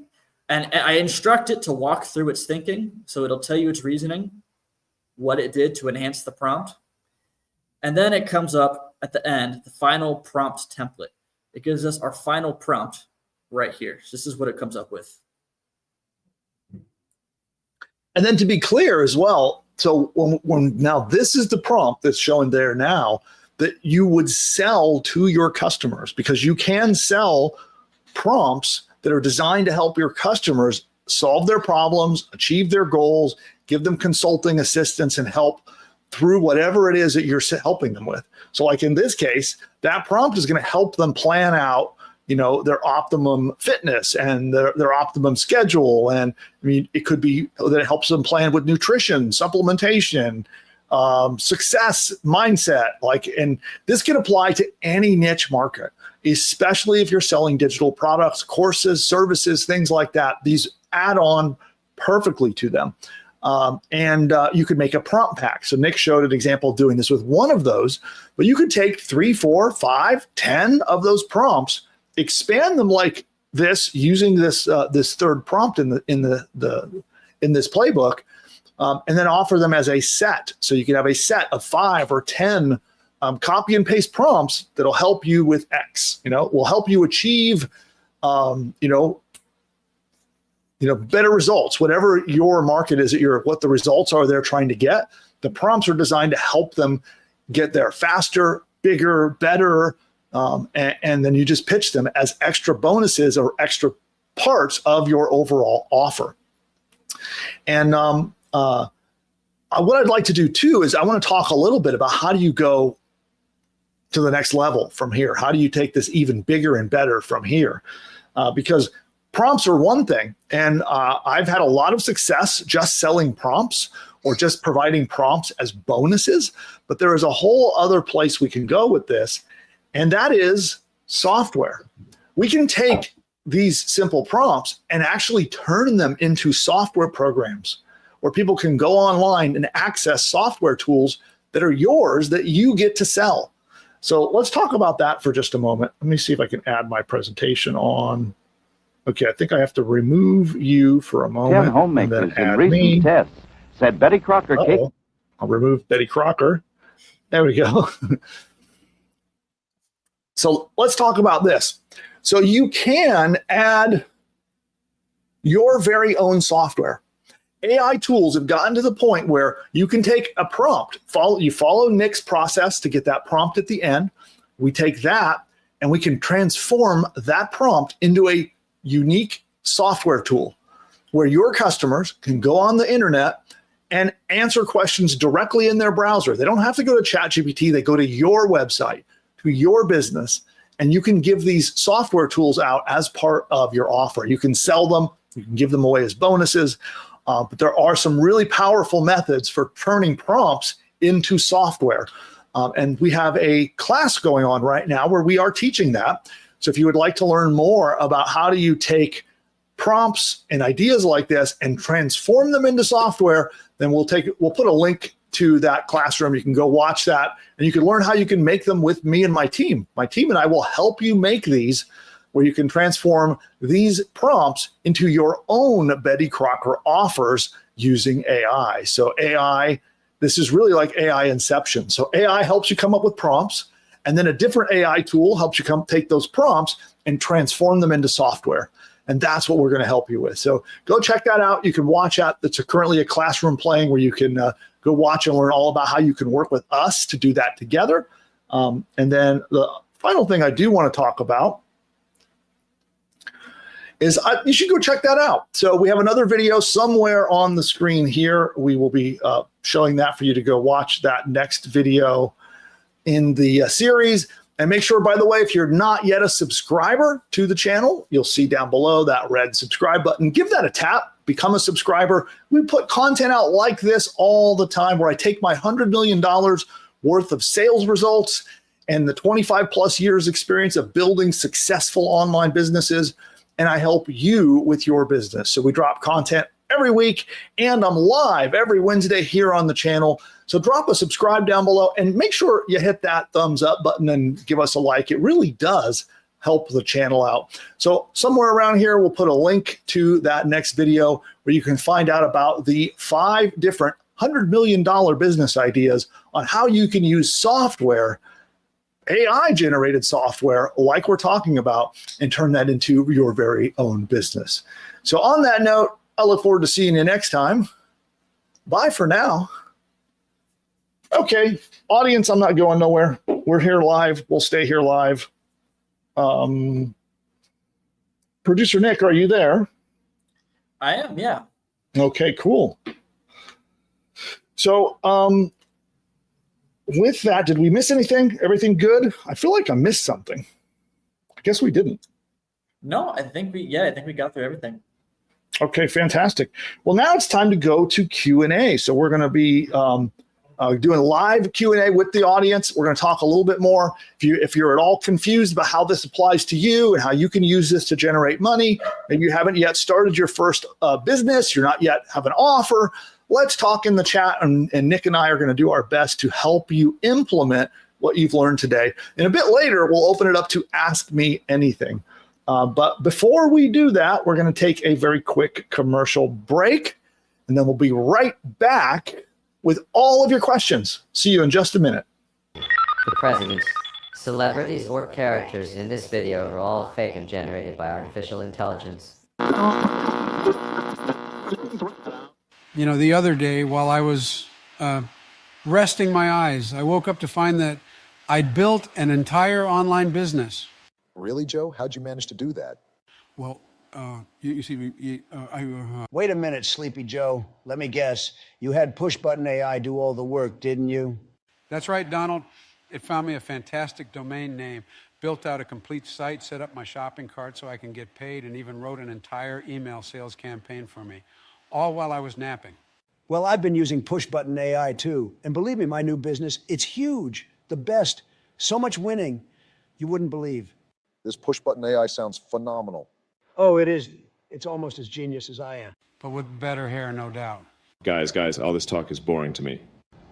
and I instruct it to walk through its thinking. So it'll tell you its reasoning, what it did to enhance the prompt. And then it comes up at the end, the final prompt template. It gives us our final prompt right here. So this is what it comes up with. And then to be clear as well, so when now this is the prompt that's showing there now that you would sell to your customers, because you can sell prompts that are designed to help your customers solve their problems, achieve their goals, give them consulting assistance and help through whatever it is that you're helping them with. So like in this case, that prompt is going to help them plan out, their optimum fitness and their optimum schedule. And I mean, it could be that it helps them plan with nutrition, supplementation, success mindset. And this can apply to any niche market, especially if you're selling digital products, courses, services, things like that. These add on perfectly to them. And you could make a prompt pack. So Nick showed an example of doing this with one of those, but you could take 3, 4, 5, 10 of those prompts, expand them like this using this this third prompt in this playbook, and then offer them as a set. So you can have a set of 5 or 10 copy and paste prompts that'll help you with X. Will help you achieve better results, whatever your market is what the results are they're trying to get. The prompts are designed to help them get there faster, bigger, better. And then you just pitch them as extra bonuses or extra parts of your overall offer. And what I'd like to do too is I want to talk a little bit about how do you go to the next level from here? How do you take this even bigger and better from here? Because prompts are one thing, and I've had a lot of success just selling prompts or just providing prompts as bonuses, but there is a whole other place we can go with this. And that is software. We can take these simple prompts and actually turn them into software programs where people can go online and access software tools that are yours that you get to sell. So let's talk about that for just a moment. Let me see if I can add my presentation on. Okay, I think I have to remove you for a moment. 10 homemakers in recent tests said Betty Crocker cake. I'll remove Betty Crocker. There we go. So let's talk about this. So you can add your very own software. AI tools have gotten to the point where you can take a prompt, follow Nick's process to get that prompt at the end. We take that and we can transform that prompt into a unique software tool where your customers can go on the internet and answer questions directly in their browser. They don't have to go to ChatGPT. They go to your website, to your business, and you can give these software tools out as part of your offer. You can sell them, you can give them away as bonuses, but there are some really powerful methods for turning prompts into software. And we have a class going on right now where we are teaching that. So if you would like to learn more about how do you take prompts and ideas like this and transform them into software, then we'll put a link to that classroom. You can go watch that and you can learn how you can make them with me and my team. My team and I will help you make these where you can transform these prompts into your own Betty Crocker offers using AI. So AI, this is really like AI inception. So AI helps you come up with prompts, and then a different AI tool helps you take those prompts and transform them into software. And that's what we're going to help you with. So go check that out. You can watch that. It's currently a classroom playing where you can go watch and learn all about how you can work with us to do that together. And then the final thing I do want to talk about is you should go check that out. So we have another video somewhere on the screen here. We will be showing that for you to go watch that next video in the series. And make sure, by the way, if you're not yet a subscriber to the channel, you'll see down below that red subscribe button. Give that a tap, become a subscriber. We put content out like this all the time where I take my $100 million worth of sales results and the 25 plus years experience of building successful online businesses, and I help you with your business. So we drop content every week, and I'm live every Wednesday here on the channel. So drop a subscribe down below and make sure you hit that thumbs up button and give us a like. It really does help the channel out. So somewhere around here, we'll put a link to that next video where you can find out about the 5 different $100 million business ideas on how you can use software, AI generated software like we're talking about, and turn that into your very own business. So on that note, I look forward to seeing you next time. Bye for now. Okay, audience, I'm not going nowhere. We're here live. We'll stay here live. Producer Nick, are you there? I am, yeah. Okay, cool. So with that, did we miss anything? Everything good? I feel like I missed something. I guess we didn't. No, I think we got through everything. Okay, fantastic. Well, now it's time to go to Q&A. So we're going to be doing live Q&A with the audience. We're going to talk a little bit more. If you're at all confused about how this applies to you and how you can use this to generate money, maybe you haven't yet started your first business, you're not yet have an offer, let's talk in the chat, and Nick and I are going to do our best to help you implement what you've learned today. And a bit later, we'll open it up to Ask Me Anything. But before we do that, we're going to take a very quick commercial break, and then we'll be right back with all of your questions. See you in just a minute. The presidents, celebrities, or characters in this video are all fake and generated by artificial intelligence. You know, the other day while I was resting my eyes, I woke up to find that I'd built an entire online business. Really, Joe? How'd you manage to do that? Well, you see, Wait a minute, Sleepy Joe. Let me guess. You had push-button AI do all the work, didn't you? that's right, Donald. It found me a fantastic domain name, built out a complete site, set up my shopping cart so I can get paid, and even wrote an entire email sales campaign for me, all while I was napping. Well, I've been using push-button AI too. And believe me, my new business, it's huge. The best. So much winning, you wouldn't believe. This push-button AI sounds phenomenal. Oh, it is. It's almost as genius as I am. But with better hair, no doubt. Guys, all this talk is boring to me.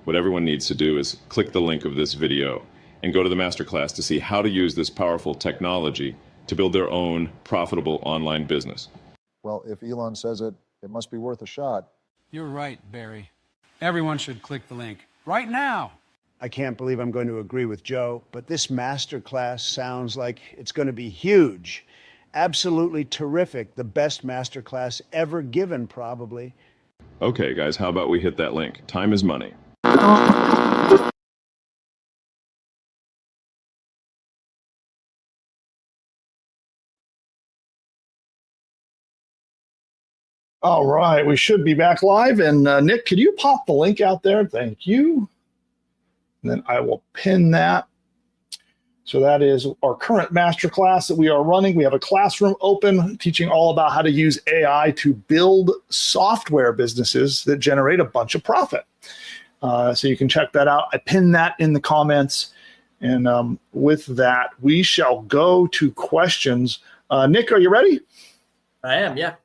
What everyone needs to do is click the link of this video and go to the masterclass to see how to use this powerful technology to build their own profitable online business. Well, if Elon says it, it must be worth a shot. You're right, Barry. Everyone should click the link right now. I can't believe I'm going to agree with Joe, but this masterclass sounds like it's going to be huge. Absolutely terrific. The best masterclass ever given, probably. Okay, guys, how about we hit that link? Time is money. All right, we should be back live. And Nick, could you pop the link out there? Thank you. And then I will pin that. So that is our current masterclass that we are running. We have a classroom open teaching all about how to use AI to build software businesses that generate a bunch of profit. So you can check that out. I pinned that in the comments. And with that, we shall go to questions. Nick, are you ready? I am, yeah.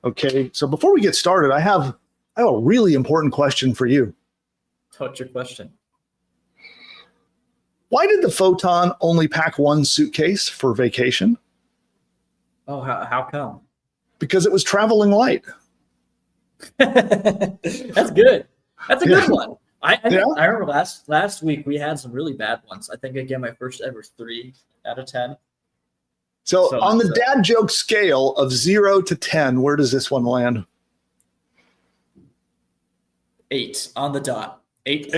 Okay, so before we get started, I have a really important question for you. What's your question? Why did the Photon only pack one suitcase for vacation? Oh, how come? Because it was traveling light. That's good. That's a good one. I remember last week we had some really bad ones. I think I gave my first ever 3 out of 10. So on the dad joke scale of 0 to 10, where does this one land? 8 on the dot. 8.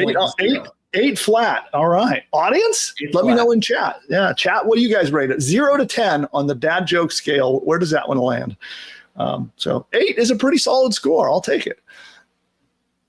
8 flat. All right. Audience, let me know in chat. Yeah, chat, what do you guys rate it? 0 to 10 on the dad joke scale. Where does that one land? So 8 is a pretty solid score. I'll take it.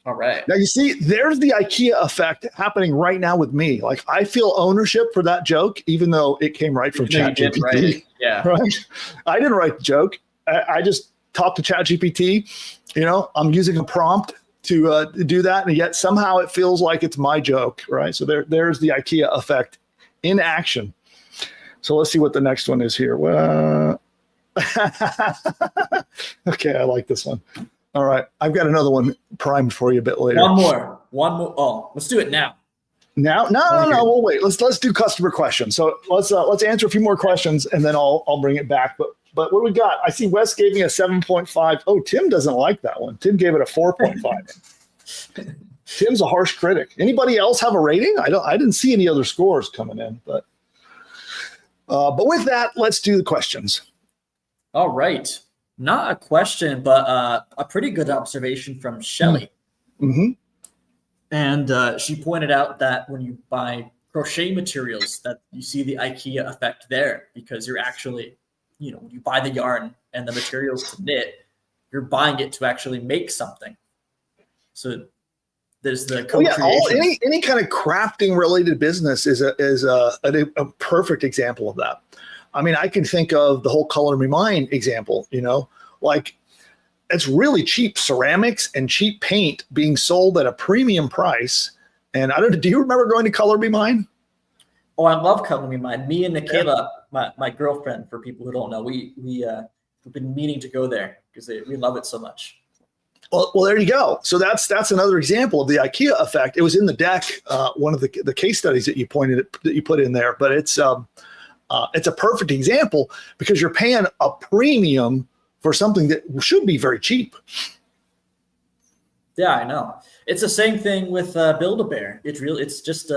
All right. Now, you see, there's the IKEA effect happening right now with me. Like, I feel ownership for that joke, even though it came right from ChatGPT. Yeah. Right? I didn't write the joke. I just talked to ChatGPT. You know, I'm using a prompt to do that, and yet somehow it feels like it's my joke, right? So there's the IKEA effect in action. So let's see what the next one is here. Well, okay, I like this one. All right, I've got another one primed for you a bit later. One more. Oh, let's do it now. Now, no. We'll wait. Let's do customer questions. So let's answer a few more questions, and then I'll bring it back. But what do we got? I see Wes gave me a 7.5. Oh, Tim doesn't like that one. Tim gave it a 4.5. Tim's a harsh critic. Anybody else have a rating? I didn't see any other scores coming in, but with that, let's do the questions. All right. Not a question, but a pretty good observation from Shelly. Mm-hmm. And she pointed out that when you buy crochet materials, that you see the IKEA effect there, because you're actually, when you buy the yarn and the materials to knit, you're buying it to actually make something. So there's the co-creation. Any kind of crafting related business is a perfect example of that. I mean, I can think of the whole Color Me Mine example, like it's really cheap ceramics and cheap paint being sold at a premium price. And do you remember going to Color Me Mine? Oh, I love Color Me Mine. Me and Nikayla, my girlfriend, for people who don't know, we've been meaning to go there because we love it so much. Well, there you go. So that's another example of the IKEA effect. It was in the deck, one of the case studies that you put in there, but it's a perfect example because you're paying a premium for something that should be very cheap. Yeah, I know. It's the same thing with Build-A-Bear. It's just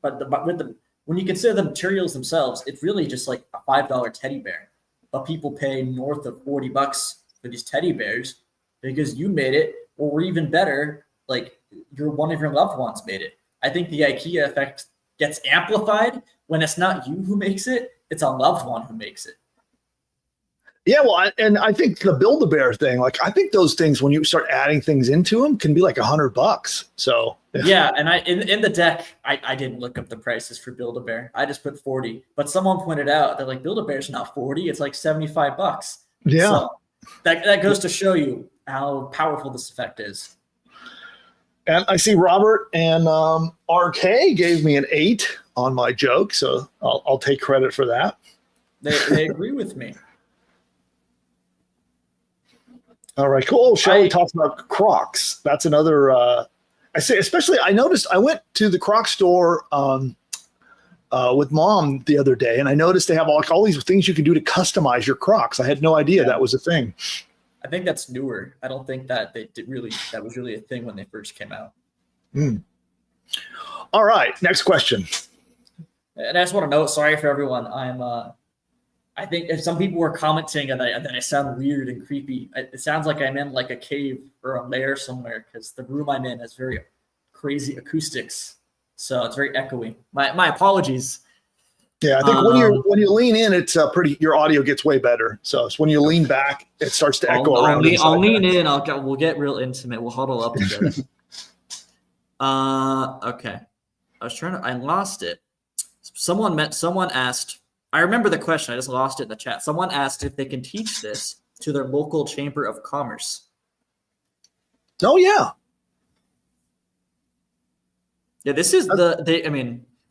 when you consider the materials themselves, it's really just like a $5 teddy bear. But people pay north of $40 for these teddy bears because you made it, or even better, like one of your loved ones made it. I think the IKEA effect gets amplified when it's not you who makes it, it's a loved one who makes it. Yeah, well, I think the Build-A-Bear thing, like I think those things, when you start adding things into them, can be like $100. So yeah, and in the deck, I didn't look up the prices for Build-A-Bear. I just put 40. But someone pointed out that like Build-A-Bear's not 40, it's like $75. Yeah, so that goes to show you how powerful this effect is. And I see Robert and RK gave me an 8 on my joke, so I'll take credit for that. They agree with me. All right, cool. Oh, Shelly talks about Crocs. That's another. I say, especially, I noticed. I went to the Croc store with Mom the other day, and I noticed they have all these things you can do to customize your Crocs. I had no idea that was a thing. I think that's newer. I don't think that that was really a thing when they first came out. All right, next question. And I just want to note, sorry for everyone. I think if some people were commenting and I sound weird and creepy, it sounds like I'm in like a cave or a lair somewhere because the room I'm in has very crazy acoustics, so it's very echoey. My apologies. Yeah, I think when you lean in, it's your audio gets way better. So it's when you lean back, it starts to echo around. I'll lean in. We'll get real intimate. We'll huddle up together. Okay. I lost it. Someone asked. I remember the question. I just lost it in the chat. Someone asked if they can teach this to their local chamber of commerce. Oh yeah. Yeah, this is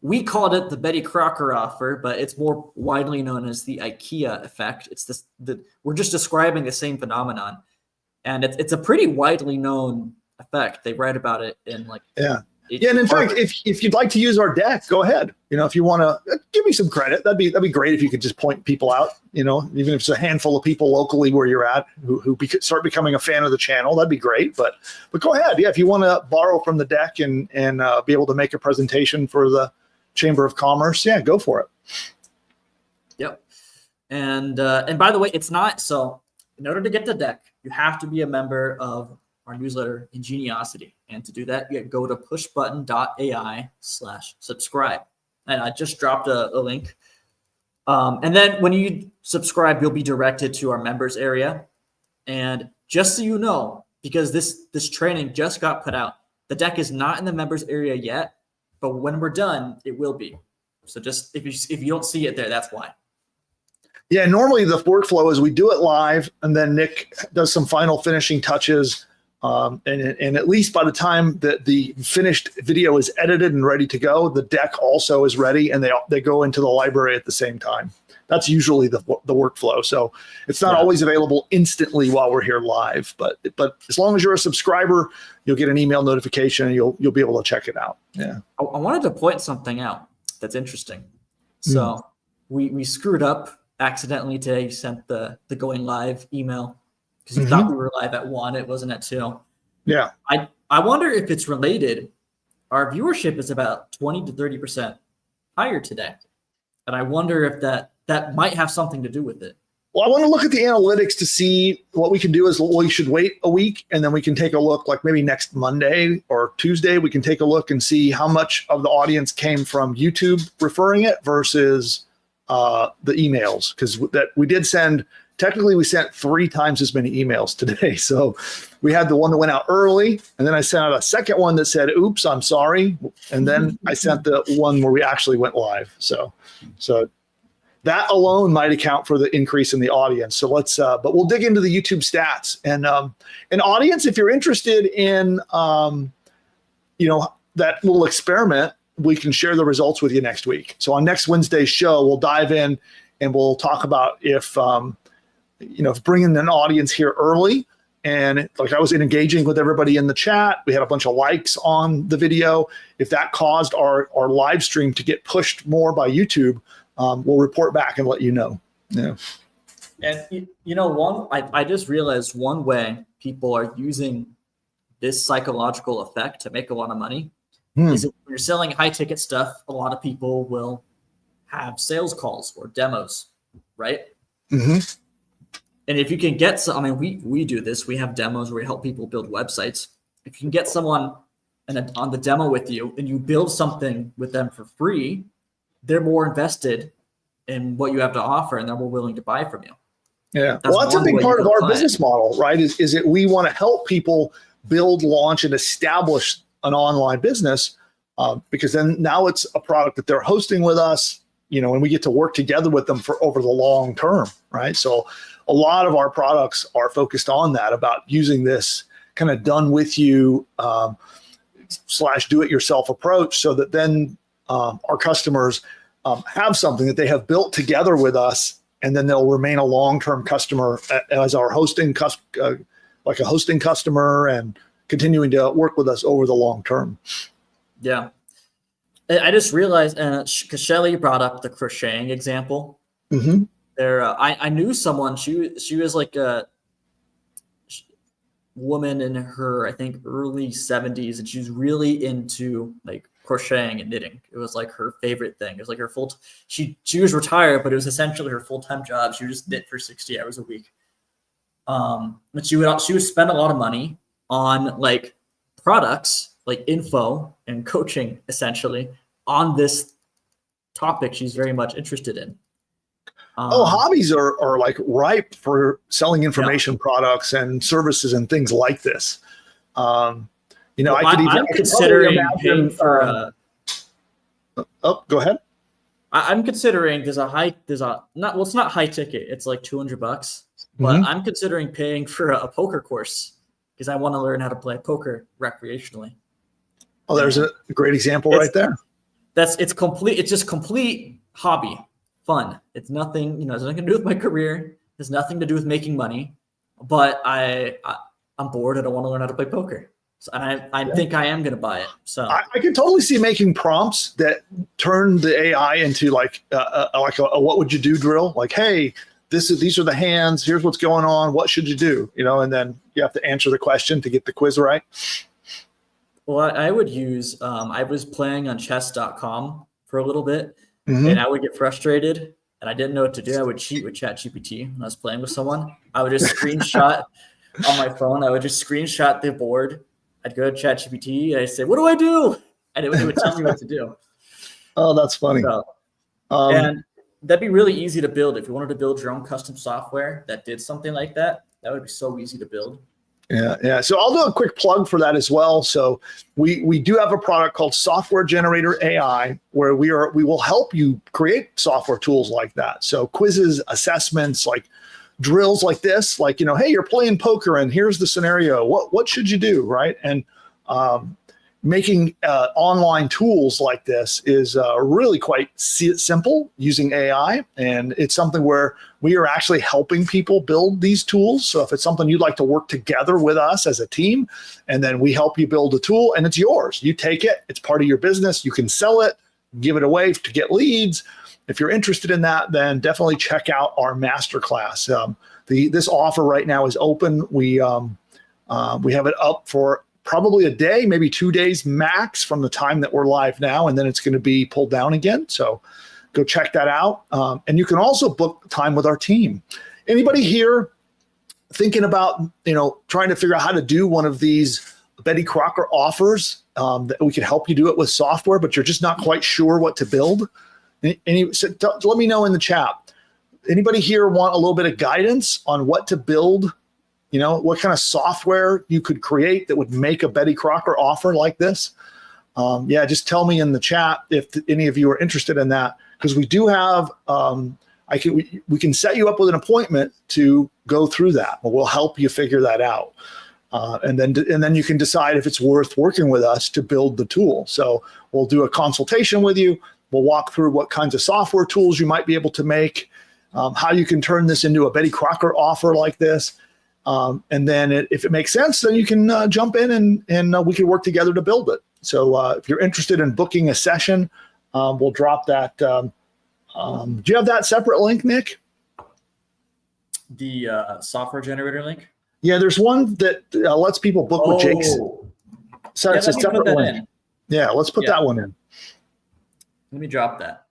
we called it the Betty Crocker offer, but it's more widely known as the IKEA effect. It's we're just describing the same phenomenon, and it's a pretty widely known effect. They write about it in and in fact, if you'd like to use our deck, go ahead. If you want to give me some credit, that'd be great if you could just point people out. Even if it's a handful of people locally where you're at who start becoming a fan of the channel, that'd be great. But go ahead, yeah. If you want to borrow from the deck and be able to make a presentation for the Chamber of Commerce, yeah, go for it. Yep. And by the way, it's not so. In order to get the deck, you have to be a member of our newsletter, Ingeniosity. And to do that, you go to pushbutton.ai/subscribe. And I just dropped a link. And then when you subscribe, you'll be directed to our members area. And just so you know, because this training just got put out, the deck is not in the members area yet, but when we're done, it will be. So just if you don't see it there, that's why. Yeah, normally the workflow is we do it live, and then Nick does some final finishing touches. And at least by the time that the finished video is edited and ready to go, the deck also is ready, and they go into the library at the same time. That's usually the workflow. So it's not always available instantly while we're here live, but as long as you're a subscriber, you'll get an email notification and you'll be able to check it out. Yeah. I wanted to point something out that's interesting. So we screwed up accidentally today. You sent the going live email because you thought we were live at 1. It wasn't at 2. Yeah. I wonder if it's related. Our viewership is about 20 to 30% higher today. And I wonder if that might have something to do with it. Well, I want to look at the analytics to see what we can do. Is we should wait a week and then we can take a look, like maybe next Monday or Tuesday, we can take a look and see how much of the audience came from YouTube referring it versus the emails. Because that we did send, technically we sent 3 times as many emails today. So we had the one that went out early, and then I sent out a second one that said, oops, I'm sorry. And then I sent the one where we actually went live. So that alone might account for the increase in the audience. So let's, but we'll dig into the YouTube stats. And an audience, if you're interested in, that little experiment, we can share the results with you next week. So on next Wednesday's show, we'll dive in and we'll talk about if bringing an audience here early. And like I was engaging with everybody in the chat, we had a bunch of likes on the video. If that caused our live stream to get pushed more by YouTube, we'll report back and let you know. Yeah. And I just realized one way people are using this psychological effect to make a lot of money is that when you're selling high ticket stuff, a lot of people will have sales calls or demos, right? Mm-hmm. And if you can get some, we do this. We have demos where we help people build websites. If you can get someone on the demo with you and you build something with them for free, they're more invested in what you have to offer and they're more willing to buy from you. Yeah. That's a big part of our business model, right? Is that we want to help people build, launch, and establish an online business because then now it's a product that they're hosting with us, and we get to work together with them for over the long term, right? So a lot of our products are focused on that, about using this kind of done with you / do it yourself approach, so that then our customers have something that they have built together with us, and then they'll remain a long-term customer as our hosting, like a hosting customer, and continuing to work with us over the long term. Yeah. I just realized, because Shelly brought up the crocheting example. Mm-hmm. I knew someone, she was like a woman in her, I think, early 70s, and she was really into like crocheting and knitting. It was like her favorite thing. It was like her she was retired, but it was essentially her full-time job. She would just knit for 60 hours a week. But she would spend a lot of money on like products, like info and coaching, essentially, on this topic she's very much interested in. Hobbies are like ripe for selling information products and services and things like this. I'm considering paying for. Go ahead. I'm considering it's not high ticket. It's like $200, but I'm considering paying for a poker course because I want to learn how to play poker recreationally. Oh, there's a great example right there. It's just complete hobby, fun. It's nothing, it's nothing to do with my career. It's nothing to do with making money, but I'm bored and I want to learn how to play poker. So, and I think I am going to buy it. So I can totally see making prompts that turn the AI into like a what would you do drill? Like, hey, these are the hands. Here's what's going on. What should you do? And then you have to answer the question to get the quiz right. Well, I would use, I was playing on chess.com for a little bit, and I would get frustrated and I didn't know what to do. I would cheat with ChatGPT when I was playing with someone. I would just screenshot on my phone. I would just screenshot the board. I'd go to ChatGPT and I'd say, what do I do? And it would tell me what to do. Oh, that's funny. So, and that'd be really easy to build. If you wanted to build your own custom software that did something like that, that would be so easy to build. Yeah. So I'll do a quick plug for that as well. So we do have a product called Software Generator AI, where we will help you create software tools like that. So quizzes, assessments, like drills like this, like, hey, you're playing poker and here's the scenario. What should you do, right? And making online tools like this is really quite simple using AI. And it's something where we are actually helping people build these tools. So if it's something you'd like to work together with us as a team, and then we help you build a tool and it's yours. You take it, it's part of your business. You can sell it, give it away to get leads. If you're interested in that, then definitely check out our masterclass. This offer right now is open. We have it up for probably a day, maybe 2 days max from the time that we're live now, and then it's going to be pulled down again. So go check that out. And you can also book time with our team. Anybody here thinking about, trying to figure out how to do one of these Betty Crocker offers that we can help you do it with software, but you're just not quite sure what to build? So let me know in the chat. Anybody here want a little bit of guidance on what to build? What kind of software you could create that would make a Betty Crocker offer like this? Just tell me in the chat if any of you are interested in that, because we do have, we can set you up with an appointment to go through that. We'll help you figure that out. And then you can decide if it's worth working with us to build the tool. So we'll do a consultation with you. We'll walk through what kinds of software tools you might be able to make, how you can turn this into a Betty Crocker offer like this. And then if it makes sense, then you can jump in and we can work together to build it. So if you're interested in booking a session, we'll drop that. Do you have that separate link, Nick? The software generator link? Yeah, there's one that lets people book with Jake's. So it's a separate link. Yeah, let's put that one in. Let me drop that.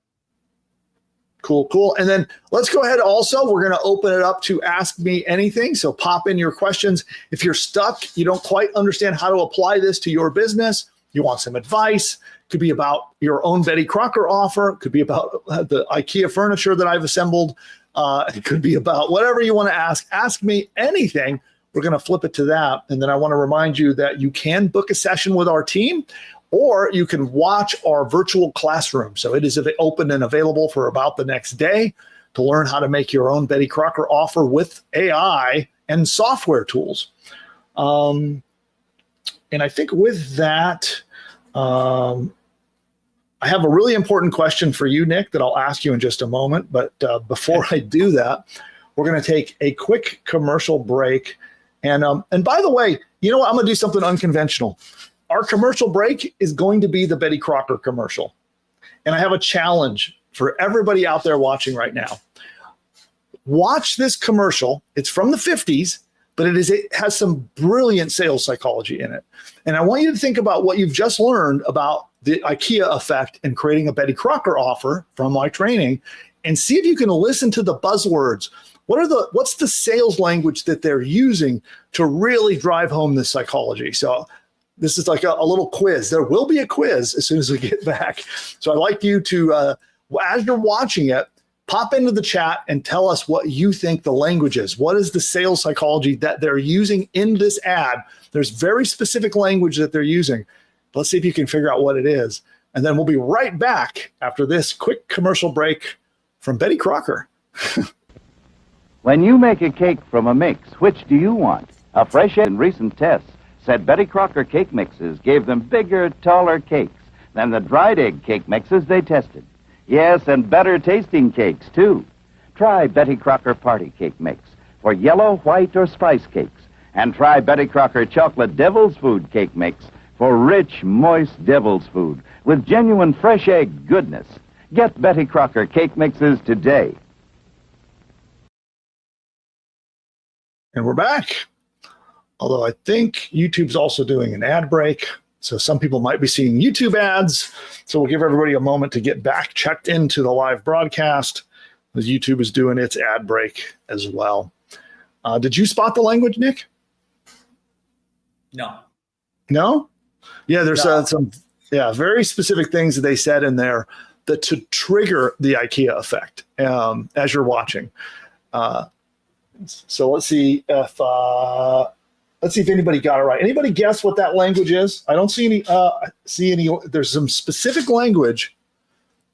Cool. And then let's go ahead also. We're going to open it up to Ask Me Anything. So pop in your questions. If you're stuck, you don't quite understand how to apply this to your business, you want some advice, could be about your own Betty Crocker offer, could be about the IKEA furniture that I've assembled. It could be about whatever you want to ask. Ask me anything. We're going to flip it to that. And then I want to remind you that you can book a session with our team, or you can watch our virtual classroom. So it is open and available for about the next day to learn how to make your own Betty Crocker offer with AI and software tools. And I think with that, I have a really important question for you, Nick, that I'll ask you in just a moment. But before I do that, we're going to take a quick commercial break. And by the way, you know what? I'm going to do something unconventional. Our commercial break is going to be the Betty Crocker commercial. And I have a challenge for everybody out there watching right now. Watch this commercial. It's from the 50s, but it has some brilliant sales psychology in it. And I want you to think about what you've just learned about the IKEA effect and creating a Betty Crocker offer from my training, and see if you can listen to the buzzwords. What's the sales language that they're using to really drive home this psychology? So this is like a little quiz. There will be a quiz as soon as we get back. So I'd like you to, as you're watching it, pop into the chat and tell us what you think the language is. What is the sales psychology that they're using in this ad? There's very specific language that they're using. Let's see if you can figure out what it is. And then we'll be right back after this quick commercial break from Betty Crocker. When you make a cake from a mix, which do you want? A fresh egg in recent tests said Betty Crocker cake mixes gave them bigger, taller cakes than the dried egg cake mixes they tested. Yes, and better tasting cakes, too. Try Betty Crocker Party Cake Mix for yellow, white, or spice cakes. And try Betty Crocker Chocolate Devil's Food Cake Mix for rich, moist devil's food with genuine fresh egg goodness. Get Betty Crocker cake mixes today. And we're back. Although I think YouTube's also doing an ad break. So some people might be seeing YouTube ads. So we'll give everybody a moment to get back checked into the live broadcast, as YouTube is doing its ad break as well. Did you spot the language, Nick? No. No? Yeah, there's some very specific things that they said in there that to trigger the IKEA effect as you're watching. So let's see if anybody got it right. Anybody guess what that language is? I don't see any. There's some specific language.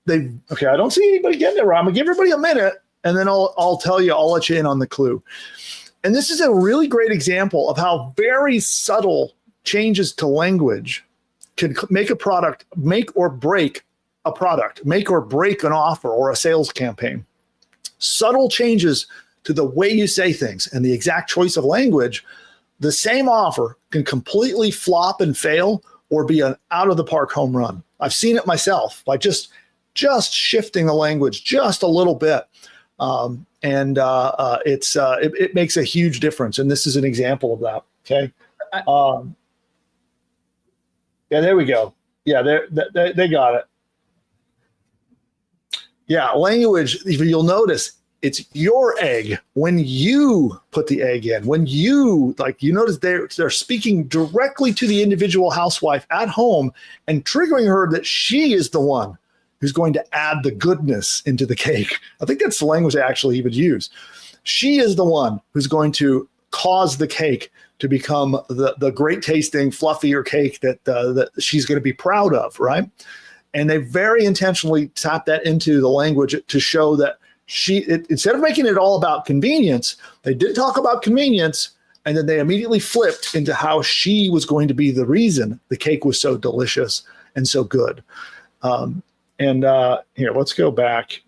I don't see anybody getting it right. I'm gonna give everybody a minute, and then I'll tell you. I'll let you in on the clue. And this is a really great example of how very subtle changes to language can make a product, make or break a product, make or break an offer or a sales campaign. Subtle changes to the way you say things and the exact choice of language, the same offer can completely flop and fail or be an out of the park home run. I've seen it myself by just shifting the language just a little bit. It makes a huge difference. And this is an example of that. Okay. Yeah, there we go. Yeah, they got it. Yeah, language, you'll notice it's your egg when you put the egg in. When you notice they're speaking directly to the individual housewife at home and triggering her that she is the one who's going to add the goodness into the cake. I think that's the language they actually even use. She is the one who's going to cause the cake to become the great tasting, fluffier cake that she's going to be proud of, right? And they very intentionally tap that into the language to show that instead of making it all about convenience, they did talk about convenience, and then they immediately flipped into how she was going to be the reason the cake was so delicious and so good. Here, let's go back.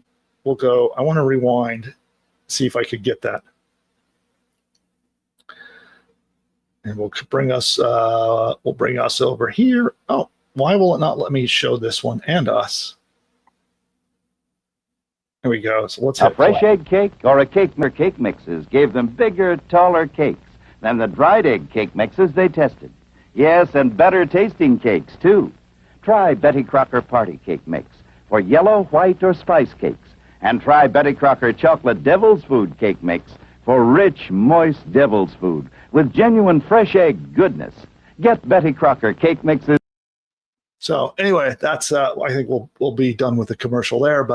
I want to rewind, see if I could get that. And we'll bring us over here. Oh, why will it not let me show this one and us? There we go. So let's a fresh egg cake or a cake mixes gave them bigger, taller cakes than the dried egg cake mixes they tested. Yes, and better tasting cakes, too. Try Betty Crocker Party Cake Mix for yellow, white, or spice cakes. And try Betty Crocker Chocolate Devil's Food Cake Mix for rich, moist devil's food with genuine fresh egg goodness. Get Betty Crocker Cake Mixes. So anyway, that's I think we'll be done with the commercial there.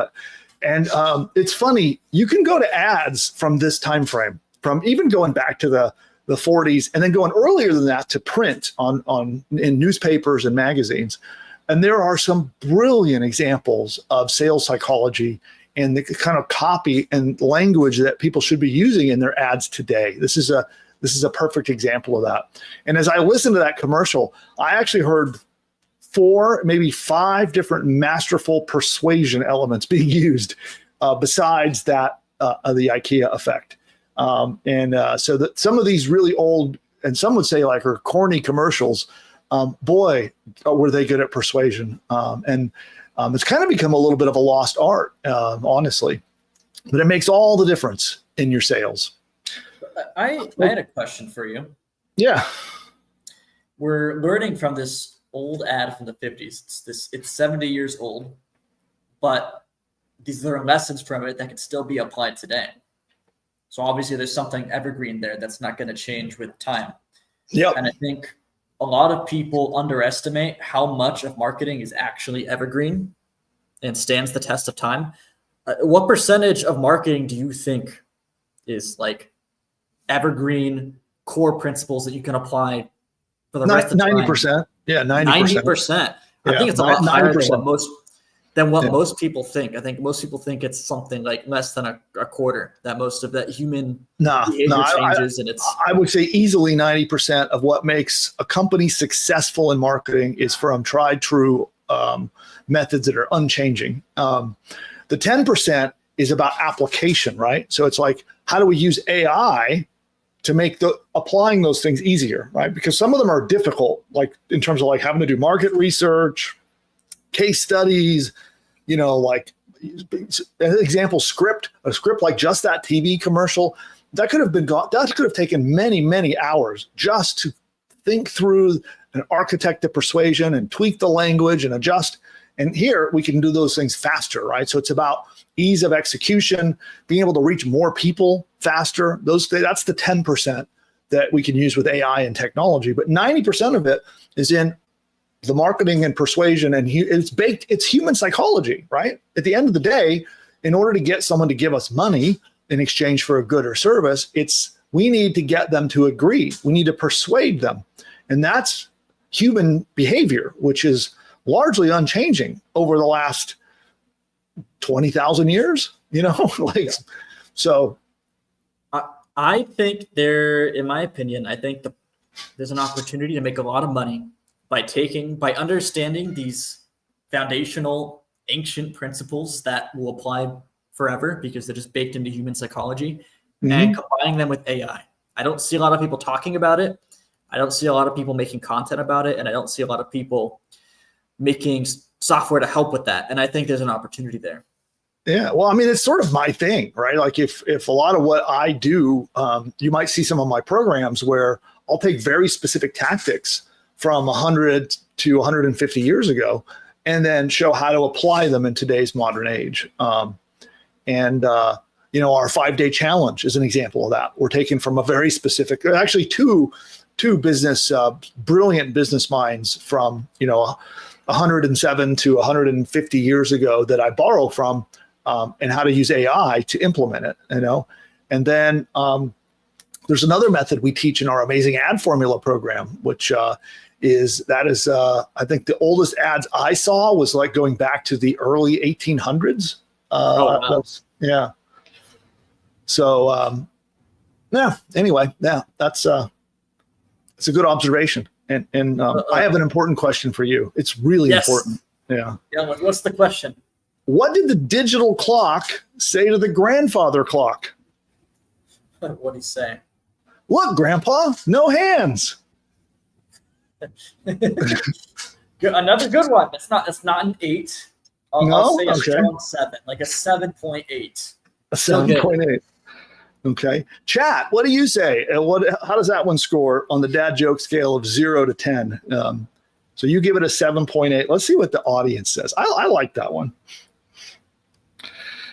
And it's funny, you can go to ads from this time frame, from even going back to the 40s and then going earlier than that to print in newspapers and magazines. And there are some brilliant examples of sales psychology and the kind of copy and language that people should be using in their ads today. This is a perfect example of that. And as I listened to that commercial, I actually heard 4, maybe 5 different masterful persuasion elements being used besides that the IKEA effect. So that some of these really old, and some would say are corny commercials, boy, were they good at persuasion. It's kind of become a little bit of a lost art, honestly, but it makes all the difference in your sales. I had a question for you. Yeah. We're learning from this old ad from the 50s. It's 70 years old, but these are lessons from it that can still be applied today. So obviously there's something evergreen there that's not going to change with time. Yep. And I think a lot of people underestimate how much of marketing is actually evergreen and stands the test of time. What percentage of marketing do you think is evergreen core principles that you can apply for the rest of the time? 90%. Yeah, 90%. 90%. I think it's a lot higher than what most people think. I think most people think it's something less than a quarter, that most of that human behavior changes. I would say easily 90% of what makes a company successful in marketing is from tried true methods that are unchanging. The 10% is about application, right? So it's how do we use AI to make applying those things easier, right? Because some of them are difficult, in terms of having to do market research, case studies, example a script like just that TV commercial that could have taken many, many hours just to think through and architect the persuasion and tweak the language and adjust. And here we can do those things faster, right? So it's about ease of execution, being able to reach more people faster. That's the 10% that we can use with AI and technology. But 90% of it is in the marketing and persuasion, and it's human psychology, right? At the end of the day, in order to get someone to give us money in exchange for a good or service, we need to get them to agree. We need to persuade them. And that's human behavior, which is largely unchanging over the last 20,000 years, so. I think in my opinion, I think there's an opportunity to make a lot of money by understanding these foundational ancient principles that will apply forever because they're just baked into human psychology, and combining them with AI. I don't see a lot of people talking about it. I don't see a lot of people making content about it, and I don't see a lot of people making software to help with that. And I think there's an opportunity there. Yeah, well, I mean, it's sort of my thing, right? Like if a lot of what I do, you might see some of my programs where I'll take very specific tactics from 100 to 150 years ago and then show how to apply them in today's modern age. You know, our 5-day challenge is an example of that. We're taking from a very specific, actually two brilliant business minds from, you know, 107 to 150 years ago that I borrow from, and how to use AI to implement it, you know. And then there's another method we teach in our amazing ad formula program, which is I think the oldest ads I saw was like going back to the early 1800s. Wow. Yeah. So anyway, that's it's a good observation. And I have an important question for you. It's really important. Yeah. Yeah. What's the question? What did the digital clock say to the grandfather clock? What did he say? Look, Grandpa, no hands. Another good one. It's not an 8. I'll say a okay. strong 7, like a 7.8. A 7.8. Okay. Chat, what do you say? How does that one score on the dad joke scale of 0 to 10? So you give it a 7.8. Let's see what the audience says. I like that one.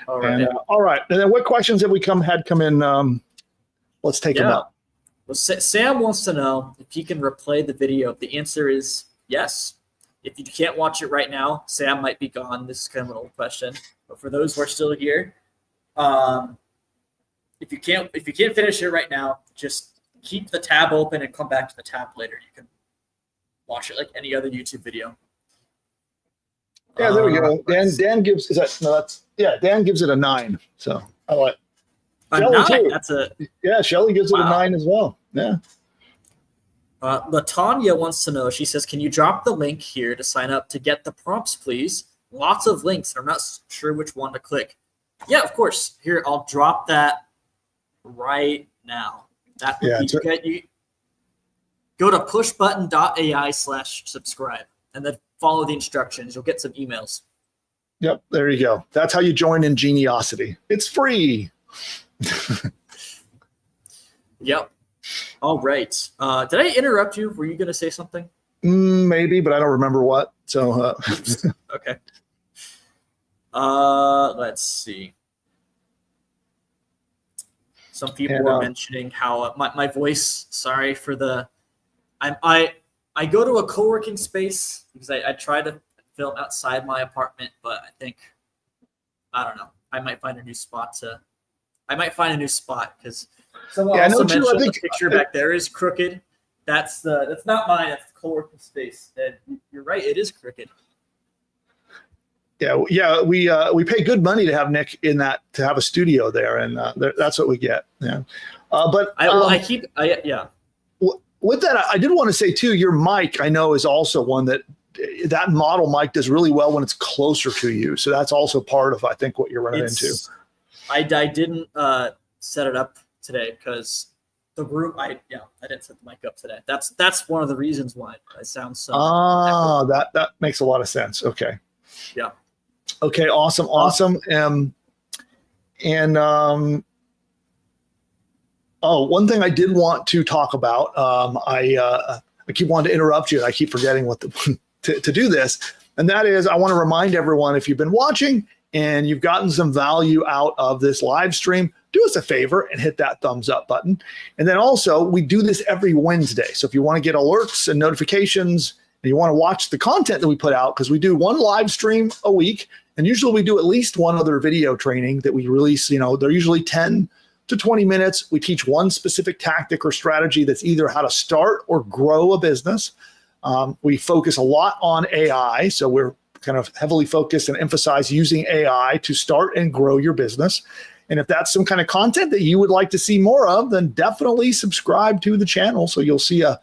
All right. All right. And then what questions have had come in? Let's take them up. Well, Sam wants to know if he can replay the video. The answer is yes. If you can't watch it right now, Sam might be gone. This is kind of an old question. But for those who are still here, if you can't finish it right now, just keep the tab open and come back to the tab later. You can watch it like any other YouTube video. Yeah, there we go. Dan gives Dan gives it a 9. So I like a Shelley 9. Too. Shelley gives it a 9 as well. Yeah. LaTanya wants to know, she says, can you drop the link here to sign up to get the prompts, please? Lots of links. I'm not sure which one to click. Yeah, of course. Here, I'll drop that right now. That would you go to pushbutton.ai/subscribe and then follow the instructions. You'll get some emails. Yep, there you go. That's how you join Ingeniosity. It's free. Yep. All right. Did I interrupt you? Were you going to say something? Maybe, but I don't remember what. So okay. Let's see. Some people were mentioning how my voice. Sorry for the. I go to a co-working space because I try to film outside my apartment, but I don't know. I might find a new spot because someone also mentioned the picture back there is crooked. That's not mine. That's the co-working space. And you're right. It is crooked. Yeah. We pay good money to have Nick in that, to have a studio there, and that's what we get. Yeah. But with that, I did want to say too, your mic I know is also one that model mic does really well when it's closer to you. So that's also part of, I think, what you're running into. I didn't set it up today because the room. I didn't set the mic up today. That's one of the reasons why I sound so. That makes a lot of sense. Okay. Yeah. Okay. Awesome. One thing I did want to talk about. I keep wanting to interrupt you, and I keep forgetting to do this. And that is, I want to remind everyone, if you've been watching and you've gotten some value out of this live stream, do us a favor and hit that thumbs up button. And then also, we do this every Wednesday. So if you want to get alerts and notifications and you want to watch the content that we put out, because we do one live stream a week, and usually we do at least one other video training that we release. They're usually 10 to 20 minutes. We teach one specific tactic or strategy that's either how to start or grow a business. We focus a lot on AI. So we're kind of heavily focused and emphasize using AI to start and grow your business. And if that's some kind of content that you would like to see more of, then definitely subscribe to the channel. So you'll see a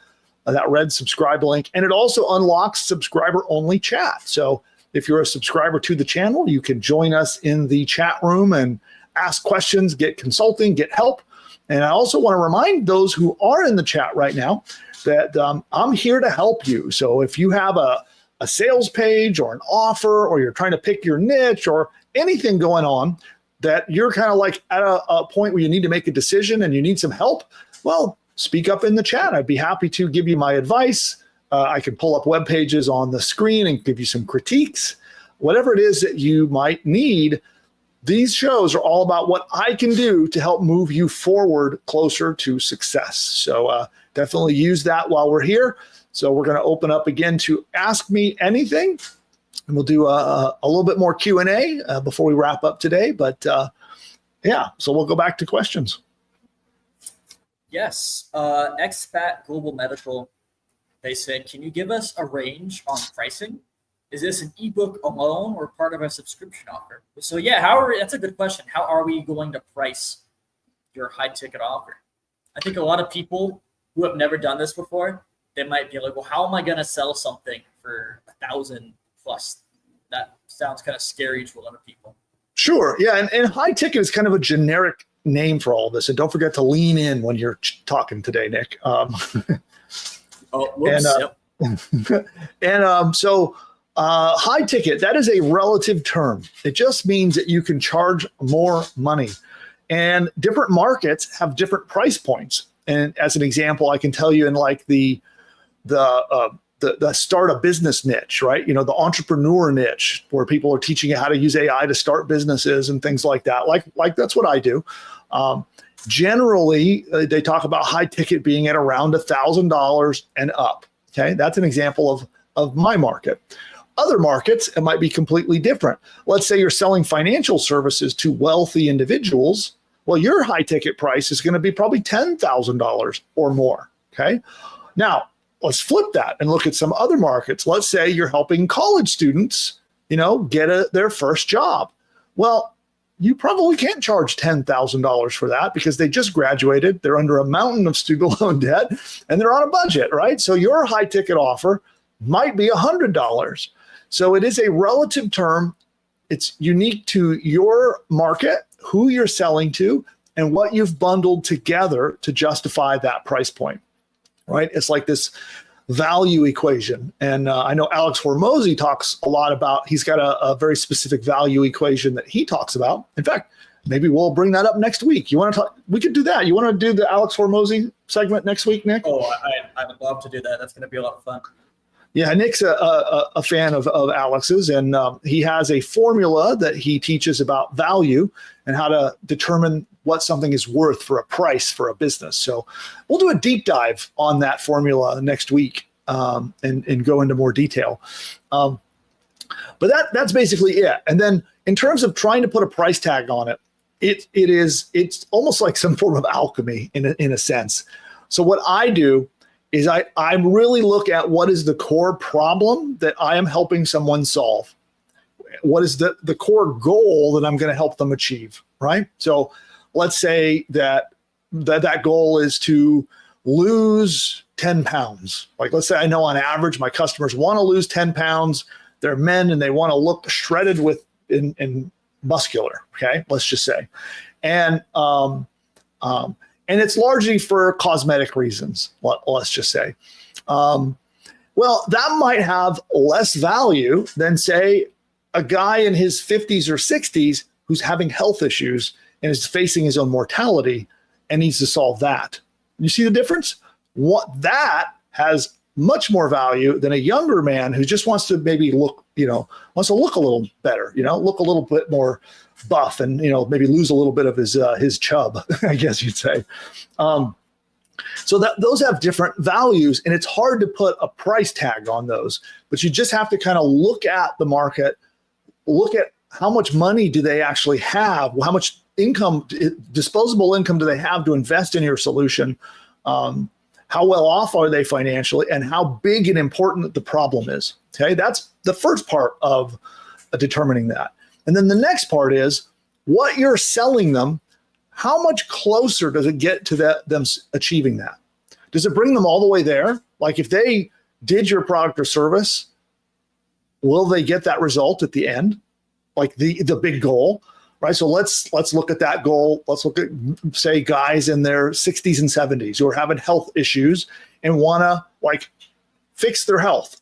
that red subscribe link. And it also unlocks subscriber-only chat. So if you're a subscriber to the channel, you can join us in the chat room and ask questions, get consulting, get help. And I also want to remind those who are in the chat right now that I'm here to help you. So if you have a sales page or an offer, or you're trying to pick your niche or anything going on that you're kind of like at a point where you need to make a decision and you need some help, well, speak up in the chat. I'd be happy to give you my advice. I can pull up web pages on the screen and give you some critiques. Whatever it is that you might need, these shows are all about what I can do to help move you forward closer to success. So definitely use that while we're here. So we're going to open up again to Ask Me Anything, and we'll do a little bit more Q&A before we wrap up today. But yeah, so we'll go back to questions. Yes. Expat Global Medical, they said, can you give us a range on pricing? Is this an ebook alone or part of a subscription offer? So yeah, that's a good question. How are we going to price your high ticket offer? I think a lot of people who have never done this before, they might be like, well, how am I going to sell something for 1,000 plus? That sounds kind of scary to a lot of people. Sure. Yeah. And high ticket is kind of a generic name for all of this. And don't forget to lean in when you're talking today, Nick. So high ticket, that is a relative term. It just means that you can charge more money. And different markets have different price points. And as an example, I can tell you in like the start a business niche, right? You know, the entrepreneur niche, where people are teaching you how to use AI to start businesses and things like that. Like that's what I do. Generally, they talk about high ticket being at around $1,000 and up. Okay, that's an example of my market. Other markets, it might be completely different. Let's say you're selling financial services to wealthy individuals. Well, your high ticket price is going to be probably $10,000 or more. Okay, now let's flip that and look at some other markets. Let's say you're helping college students, get their first job. Well, you probably can't charge $10,000 for that because they just graduated. They're under a mountain of student loan debt and they're on a budget, right? So your high ticket offer might be $100. So it is a relative term. It's unique to your market, who you're selling to, and what you've bundled together to justify that price point, right? It's like this value equation. And I know Alex Hormozy talks a lot about, he's got a very specific value equation that he talks about. In fact, maybe we'll bring that up next week. You want to talk? We could do that. You want to do the Alex Hormozy segment next week, Nick? Oh, I would love to do that. That's going to be a lot of fun. Yeah, Nick's a fan of Alex's, and he has a formula that he teaches about value and how to determine what something is worth for a price for a business. So we'll do a deep dive on that formula next week and go into more detail. But that's basically it. And then in terms of trying to put a price tag on it, it's almost like some form of alchemy in a sense. So what I do is I really look at what is the core problem that I am helping someone solve. What is the core goal that I'm going to help them achieve, right? So let's say that goal is to lose 10 pounds. Like, let's say I know on average my customers want to lose 10 pounds. They're men and they want to look shredded and muscular, okay? Let's just say. And it's largely for cosmetic reasons, let's just say. Well, that might have less value than, say, a guy in his 50s or 60s who's having health issues and is facing his own mortality and needs to solve that. You see the difference? That has much more value than a younger man who just wants to maybe look, wants to look a little better, look a little bit more buff and, maybe lose a little bit of his chub, I guess you'd say. So those have different values, and it's hard to put a price tag on those, but you just have to kind of look at the market, look at how much money do they actually have, how much income, disposable income do they have to invest in your solution, how well off are they financially, and how big and important the problem is. Okay, that's the first part of determining that. And then the next part is what you're selling them. How much closer does it get to them achieving that? Does it bring them all the way there? Like if they did your product or service, will they get that result at the end? Like the big goal, right? So let's look at that goal. Let's look at, say, guys in their 60s and 70s who are having health issues and want to like fix their health.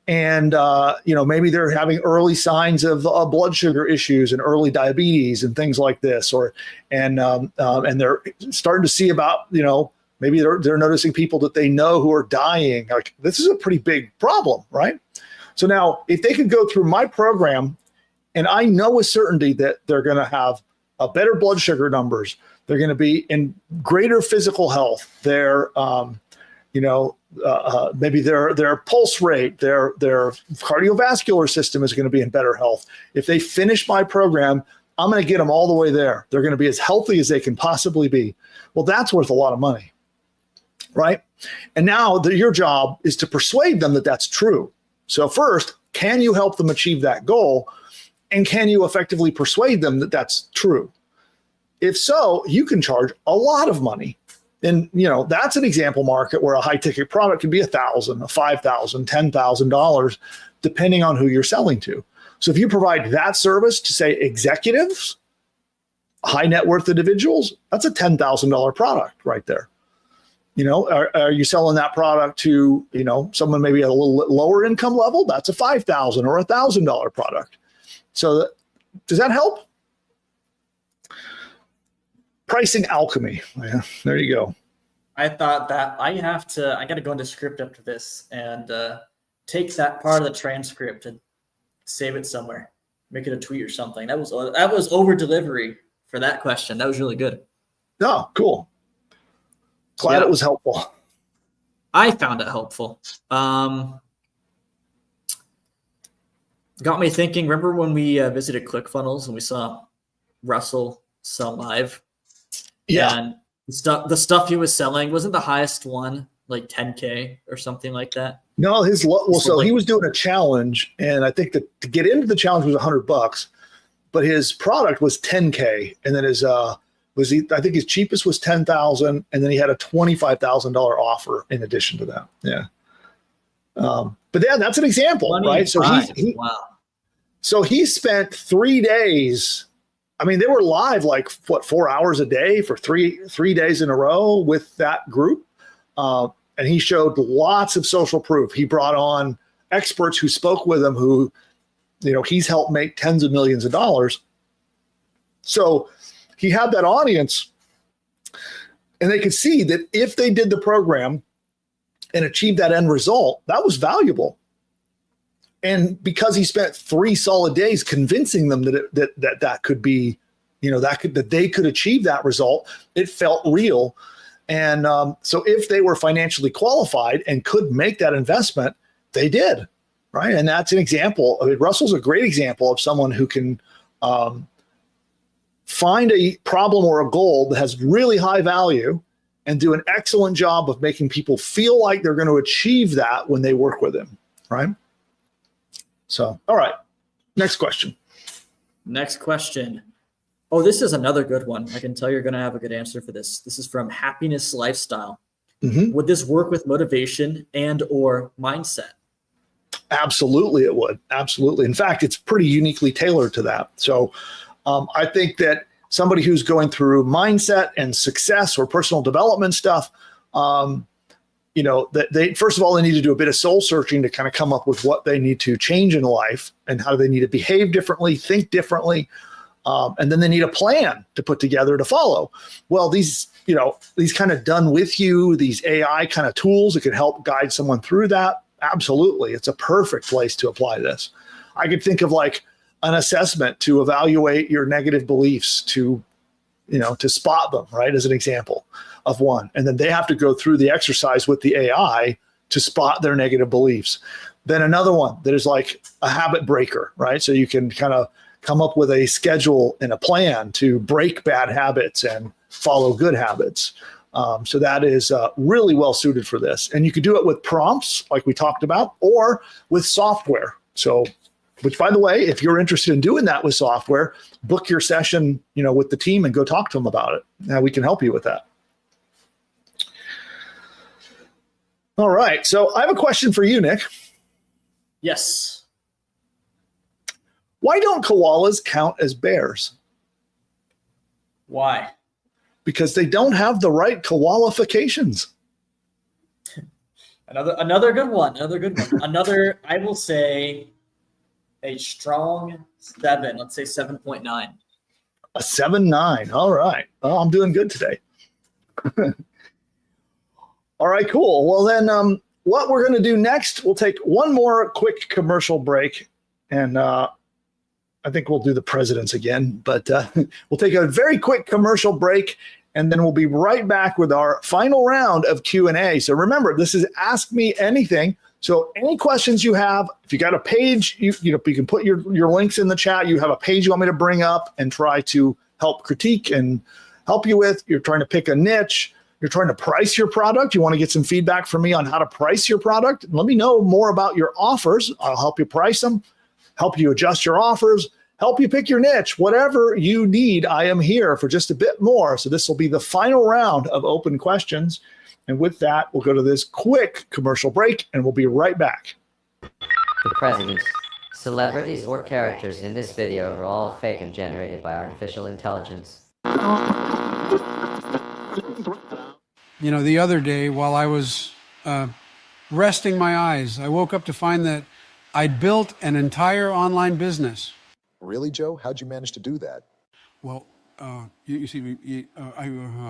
Maybe they're having early signs of blood sugar issues and early diabetes and things like this, and they're starting to see about, maybe they're noticing people that they know who are dying. Like this is a pretty big problem, right? So now if they could go through my program and I know with certainty that they're going to have a better blood sugar numbers, they're going to be in greater physical health, maybe their pulse rate, their cardiovascular system is going to be in better health. If they finish my program, I'm going to get them all the way there. They're going to be as healthy as they can possibly be. Well, that's worth a lot of money, right? And now your job is to persuade them that that's true. So first, can you help them achieve that goal? And can you effectively persuade them that that's true? If so, you can charge a lot of money. And, that's an example market where a high ticket product can be $1,000, $5,000, $10,000, depending on who you're selling to. So if you provide that service to, say, executives, high net worth individuals, that's a $10,000 product right there. Are you selling that product to, someone maybe at a little lower income level? That's a $5,000 or $1,000 product. So does that help? Pricing alchemy. Yeah, there you go. I thought that I got to go into script after this and take that part of the transcript and save it somewhere, make it a tweet or something. That was over delivery for that question. That was really good. Oh, cool. Glad it was helpful. I found it helpful. Got me thinking. Remember when we visited ClickFunnels and we saw Russell sell live? Yeah. And the stuff he was selling wasn't the highest one like 10K or something like that. No, he was doing a challenge, and I think that to get into the challenge was $100, but his product was 10K, and then I think his cheapest was 10,000, and then he had a $25,000 offer in addition to that. Yeah. But yeah, that's an example, right? So So he spent 3 days. I mean, they were live 4 hours a day for three days in a row with that group. And he showed lots of social proof. He brought on experts who spoke with him who, he's helped make tens of millions of dollars. So he had that audience, and they could see that if they did the program and achieved that end result, that was valuable. And because he spent 3 solid days convincing them that could be, that they could achieve that result, it felt real. And so if they were financially qualified and could make that investment, they did, right? And that's an example. I mean, Russell's a great example of someone who can find a problem or a goal that has really high value and do an excellent job of making people feel like they're going to achieve that when they work with him, right? So, all right, next question. Next question. Oh, this is another good one. I can tell you're going to have a good answer for this. This is from Happiness Lifestyle. Mm-hmm. Would this work with motivation and or mindset? Absolutely, it would. Absolutely. In fact, it's pretty uniquely tailored to that. So I think that somebody who's going through mindset and success or personal development stuff, that they, first of all, they need to do a bit of soul searching to kind of come up with what they need to change in life and how they need to behave differently, think differently. And then they need a plan to put together to follow. Well, these kind of done with you, these AI kind of tools that can help guide someone through that. Absolutely. It's a perfect place to apply this. I could think of an assessment to evaluate your negative beliefs to spot them, right? As an example of one. And then they have to go through the exercise with the AI to spot their negative beliefs. Then another one that is like a habit breaker, right? So you can kind of come up with a schedule and a plan to break bad habits and follow good habits. So that is really well suited for this. And you could do it with prompts like we talked about, or with software. So, which by the way, if you're interested in doing that with software, book your session, with the team and go talk to them about it. Now we can help you with that. All right. So I have a question for you, Nick. Yes. Why don't koalas count as bears? Why? Because they don't have the right koalifications. Another good one. Another good one. Another, I will say, a strong 7. Let's say 7.9. A 7.9. All right. Well, I'm doing good today. All right, cool. Well, then what we're going to do next, we'll take one more quick commercial break. And I think we'll do the presidents again. But we'll take a very quick commercial break. And then we'll be right back with our final round of Q&A. So remember, this is Ask Me Anything. So any questions you have, if you got a page, you can put your links in the chat. You have a page you want me to bring up and try to help critique and help you with. You're trying to pick a niche. You're trying to price your product. You want to get some feedback from me on how to price your product. Let me know more about your offers. I'll help you price them, help you adjust your offers, help you pick your niche. Whatever you need, I am here for just a bit more. So this will be the final round of open questions. And with that, we'll go to this quick commercial break and we'll be right back. The presidents, celebrities, or characters in this video are all fake and generated by artificial intelligence. You know, the other day while I was resting my eyes, I woke up to find that I'd built an entire online business. Really, Joe? How'd you manage to do that? Well, you see,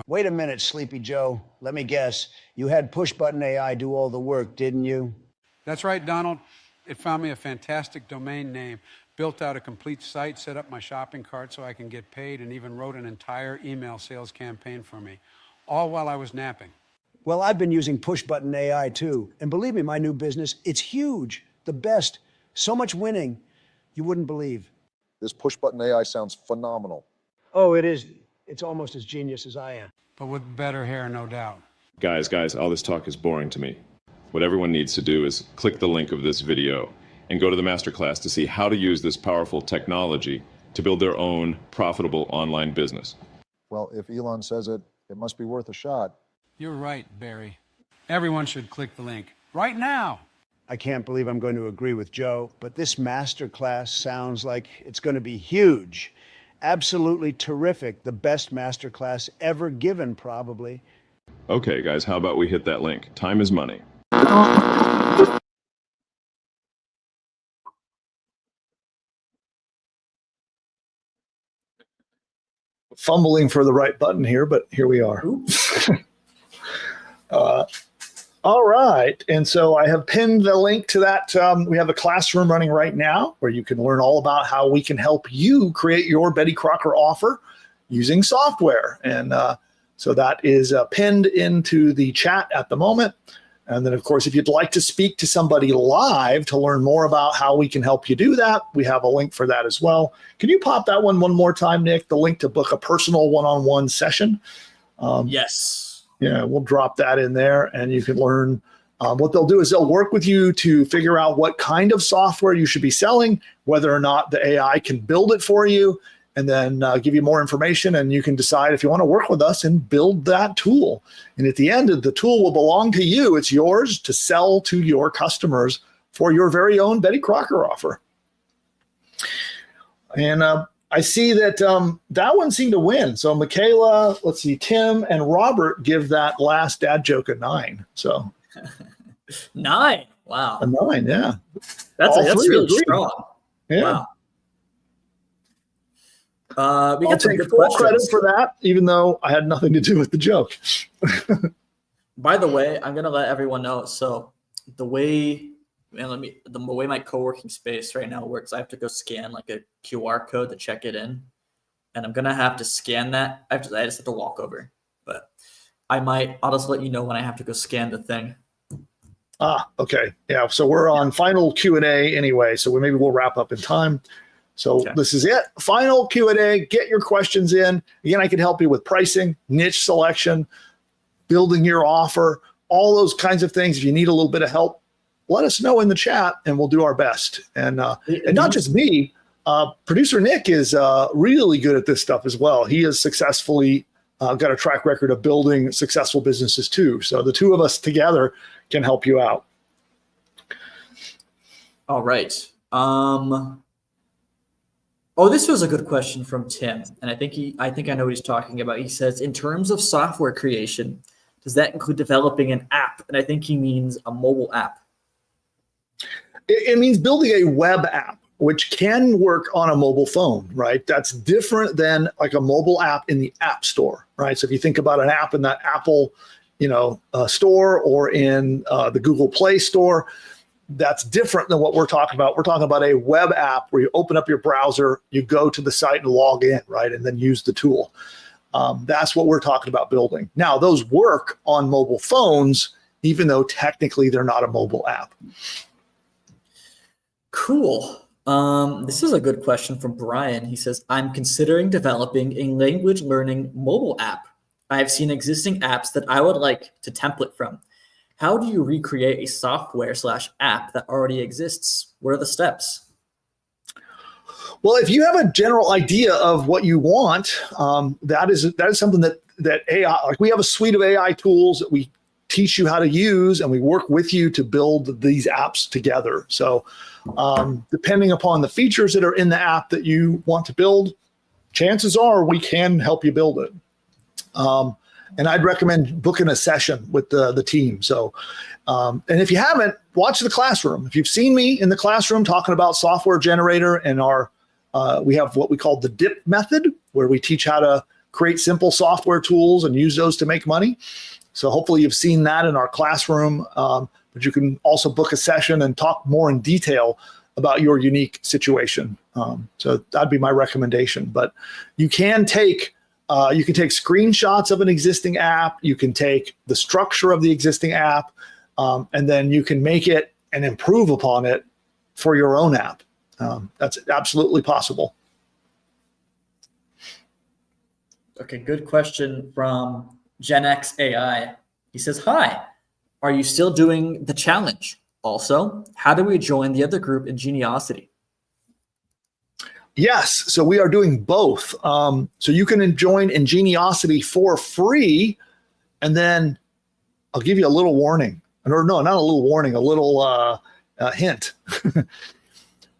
Wait a minute, Sleepy Joe. Let me guess. You had push-button AI do all the work, didn't you? that's right, Donald. It found me a fantastic domain name, built out a complete site, set up my shopping cart so I can get paid, and even wrote an entire email sales campaign for me, all while I was napping. Well, I've been using push-button AI too. And believe me, my new business, it's huge. The best. So much winning, you wouldn't believe. This push-button AI sounds phenomenal. Oh, it is. It's almost as genius as I am. But with better hair, no doubt. Guys, all this talk is boring to me. What everyone needs to do is click the link of this video and go to the masterclass to see how to use this powerful technology to build their own profitable online business. Well, if Elon says it, it must be worth a shot. You're right, Barry. Everyone should click the link right now. I can't believe I'm going to agree with Joe, but this masterclass sounds like it's going to be huge. Absolutely terrific. The best masterclass ever given, probably. Okay, guys, how about we hit that link? Time is money. Fumbling for the right button here, but here we are. All right. And so I have pinned the link to that. We have a classroom running right now where you can learn all about how we can help you create your Betty Crocker offer using software. And so that is pinned into the chat at the moment. And then, of course, if you'd like to speak to somebody live to learn more about how we can help you do that, we have a link for that as well. Can you pop that one more time, Nick? The link to book a personal one-on-one session. Yes. Yeah, we'll drop that in there, and you can learn. What they'll do is they'll work with you to figure out what kind of software you should be selling, whether or not the AI can build it for you, and then give you more information, and you can decide if you want to work with us and build that tool. And at the end, the tool will belong to you. It's yours to sell to your customers for your very own Betty Crocker offer. And I see that that one seemed to win. So Michaela, let's see, Tim and Robert give that last dad joke a 9. So 9. Wow. A 9, yeah. That's really agree. strong. Yeah. Wow. We I'll got some take good full questions. credit for that, even though I had nothing to do with the joke. By the way, I'm gonna let everyone know. So the way my co-working space right now works, I have to go scan like a QR code to check it in, and I'm gonna have to scan that. I just have to walk over, but I'll just let you know when I have to go scan the thing. Okay. Yeah. So we're on final Q&A anyway, so maybe we'll wrap up in time. So This is it. Final Q&A. Get your questions in. Again, I can help you with pricing, niche selection, building your offer, all those kinds of things. If you need a little bit of help, let us know in the chat, and we'll do our best. And not just me. Producer Nick is really good at this stuff as well. He has successfully got a track record of building successful businesses too. So the two of us together can help you out. All right. This was a good question from Tim, and I think I know what he's talking about. He says, in terms of software creation, does that include developing an app? And I think he means a mobile app. It means building a web app, which can work on a mobile phone, right? That's different than like a mobile app in the App Store, right? So if you think about an app in the Apple, store or in the Google Play Store, that's different than what we're talking about. We're talking about a web app where you open up your browser, you go to the site and log in, right? And then use the tool. That's what we're talking about building. Now, those work on mobile phones, even though technically they're not a mobile app. Cool. This is a good question from Brian. He says, I'm considering developing a language learning mobile app. I have seen existing apps that I would like to template from. How do you recreate a software/app that already exists? What are the steps? Well, if you have a general idea of what you want, that is something that AI, like we have a suite of AI tools that we teach you how to use, and we work with you to build these apps together. So depending upon the features that are in the app that you want to build, chances are we can help you build it. And I'd recommend booking a session with the team. So, and if you haven't, watch the classroom. If you've seen me in the classroom talking about software generator and we have what we call the DIP method, where we teach how to create simple software tools and use those to make money. So hopefully you've seen that in our classroom, but you can also book a session and talk more in detail about your unique situation. So that'd be my recommendation. But you can take screenshots of an existing app. You can take the structure of the existing app, and then you can make it and improve upon it for your own app. That's absolutely possible. Okay, good question from Gen X AI. He says, hi, are you still doing the challenge? Also, how do we join the other group, Ingeniosity? Yes, so we are doing both. So you can join Ingeniosity for free, and then I'll give you a little warning. Or no, not a little warning, a little hint.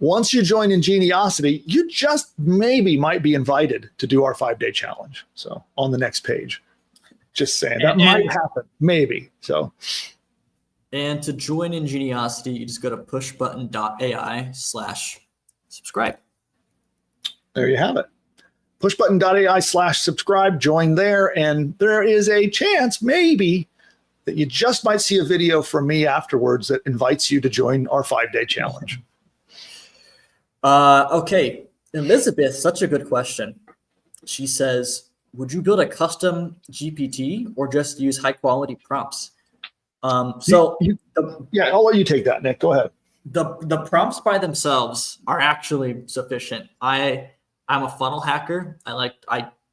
Once you join Ingeniosity, you just maybe might be invited to do our 5-day challenge. So on the next page, just saying that might happen, maybe. So. And to join Ingeniosity, you just go to pushbutton.ai/subscribe. There you have it. Pushbutton.ai/subscribe, join there. And there is a chance maybe that you just might see a video from me afterwards that invites you to join our 5-day challenge. Okay. Elizabeth, such a good question. She says, would you build a custom GPT or just use high quality prompts? I'll let you take that, Nick. Go ahead. The prompts by themselves are actually sufficient. I'm a funnel hacker. I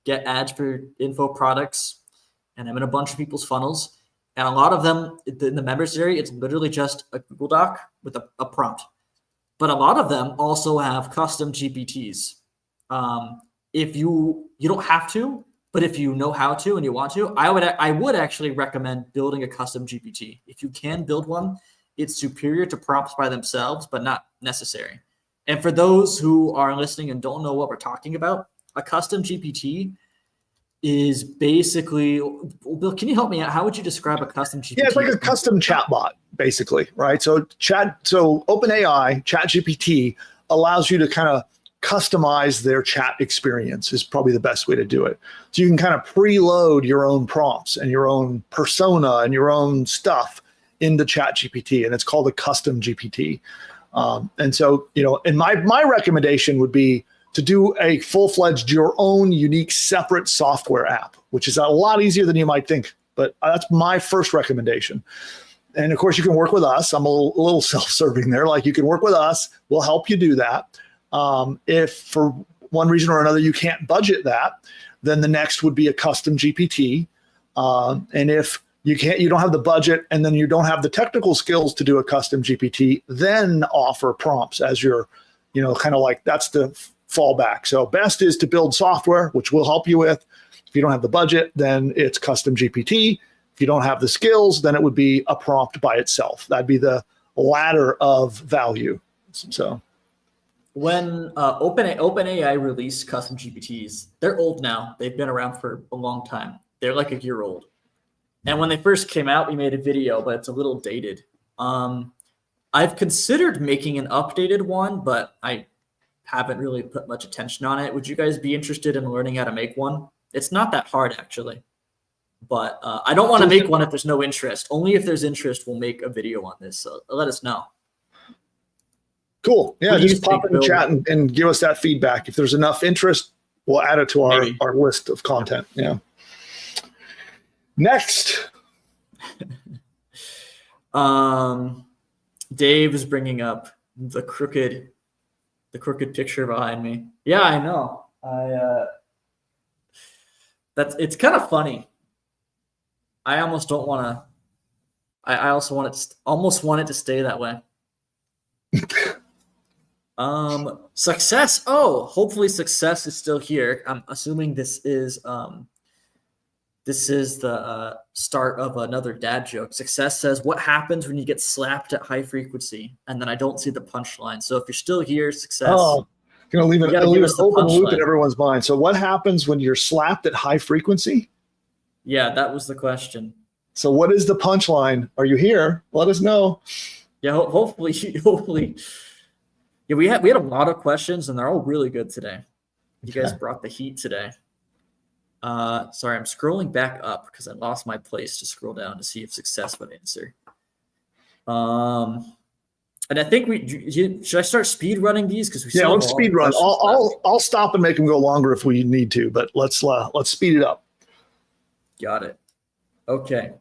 get ads for info products, and I'm in a bunch of people's funnels. And a lot of them in the members area, it's literally just a Google Doc with a prompt. But a lot of them also have custom GPTs. If you don't have to, but if you know how to and you want to, I would actually recommend building a custom GPT. If you can build one, it's superior to prompts by themselves, but not necessary. And for those who are listening and don't know what we're talking about, a custom GPT is basically, Bill, can you help me out? How would you describe a custom GPT? Yeah, it's like a custom chatbot, basically, right? So OpenAI, ChatGPT allows you to kind of customize their chat experience is probably the best way to do it. So you can kind of preload your own prompts and your own persona and your own stuff into ChatGPT, and it's called a custom GPT. And so, and my recommendation would be to do a full-fledged, your own unique, separate software app, which is a lot easier than you might think. But that's my first recommendation. And of course, you can work with us. I'm a little self-serving there. Like, you can work with us. We'll help you do that. If for one reason or another you can't budget that, then the next would be a custom GPT. And if you don't have the budget, and then you don't have the technical skills to do a custom GPT, then offer prompts as your, kind of like that's the fallback. So best is to build software, which we'll help you with. If you don't have the budget, then it's custom GPT. If you don't have the skills, then it would be a prompt by itself. That'd be the ladder of value. So when OpenAI released custom GPTs, they're old now. They've been around for a long time. They're like a year old. And when they first came out, we made a video, but it's a little dated. I've considered making an updated one, but I haven't really put much attention on it. Would you guys be interested in learning how to make one? It's not that hard, actually. But I don't want to make one if there's no interest. Only if there's interest, we'll make a video on this. So let us know. Cool. Yeah, just pop in the chat and give us that feedback. If there's enough interest, we'll add it to our list of content. Yeah. Next. Dave is bringing up the crooked picture behind me. Yeah, I know. It's kind of funny. I almost don't want to. I also almost want it to stay that way. Success. Oh, hopefully success is still here. I'm assuming this is the start of another dad joke. Success says, "What happens when you get slapped at high frequency?" And then I don't see the punchline. So if you're still here, Success. Oh, going to leave an open loop in everyone's mind. So what happens when you're slapped at high frequency? Yeah, that was the question. So what is the punchline? Are you here? Let us know. Yeah, hopefully. Yeah, we had a lot of questions, and they're all really good today. You guys brought the heat today. Sorry, I'm scrolling back up because I lost my place to scroll down to see if Success would answer. And I think should I start speed running these because let's speed run. I'll stop and make them go longer if we need to, but let's speed it up. Got it. Okay.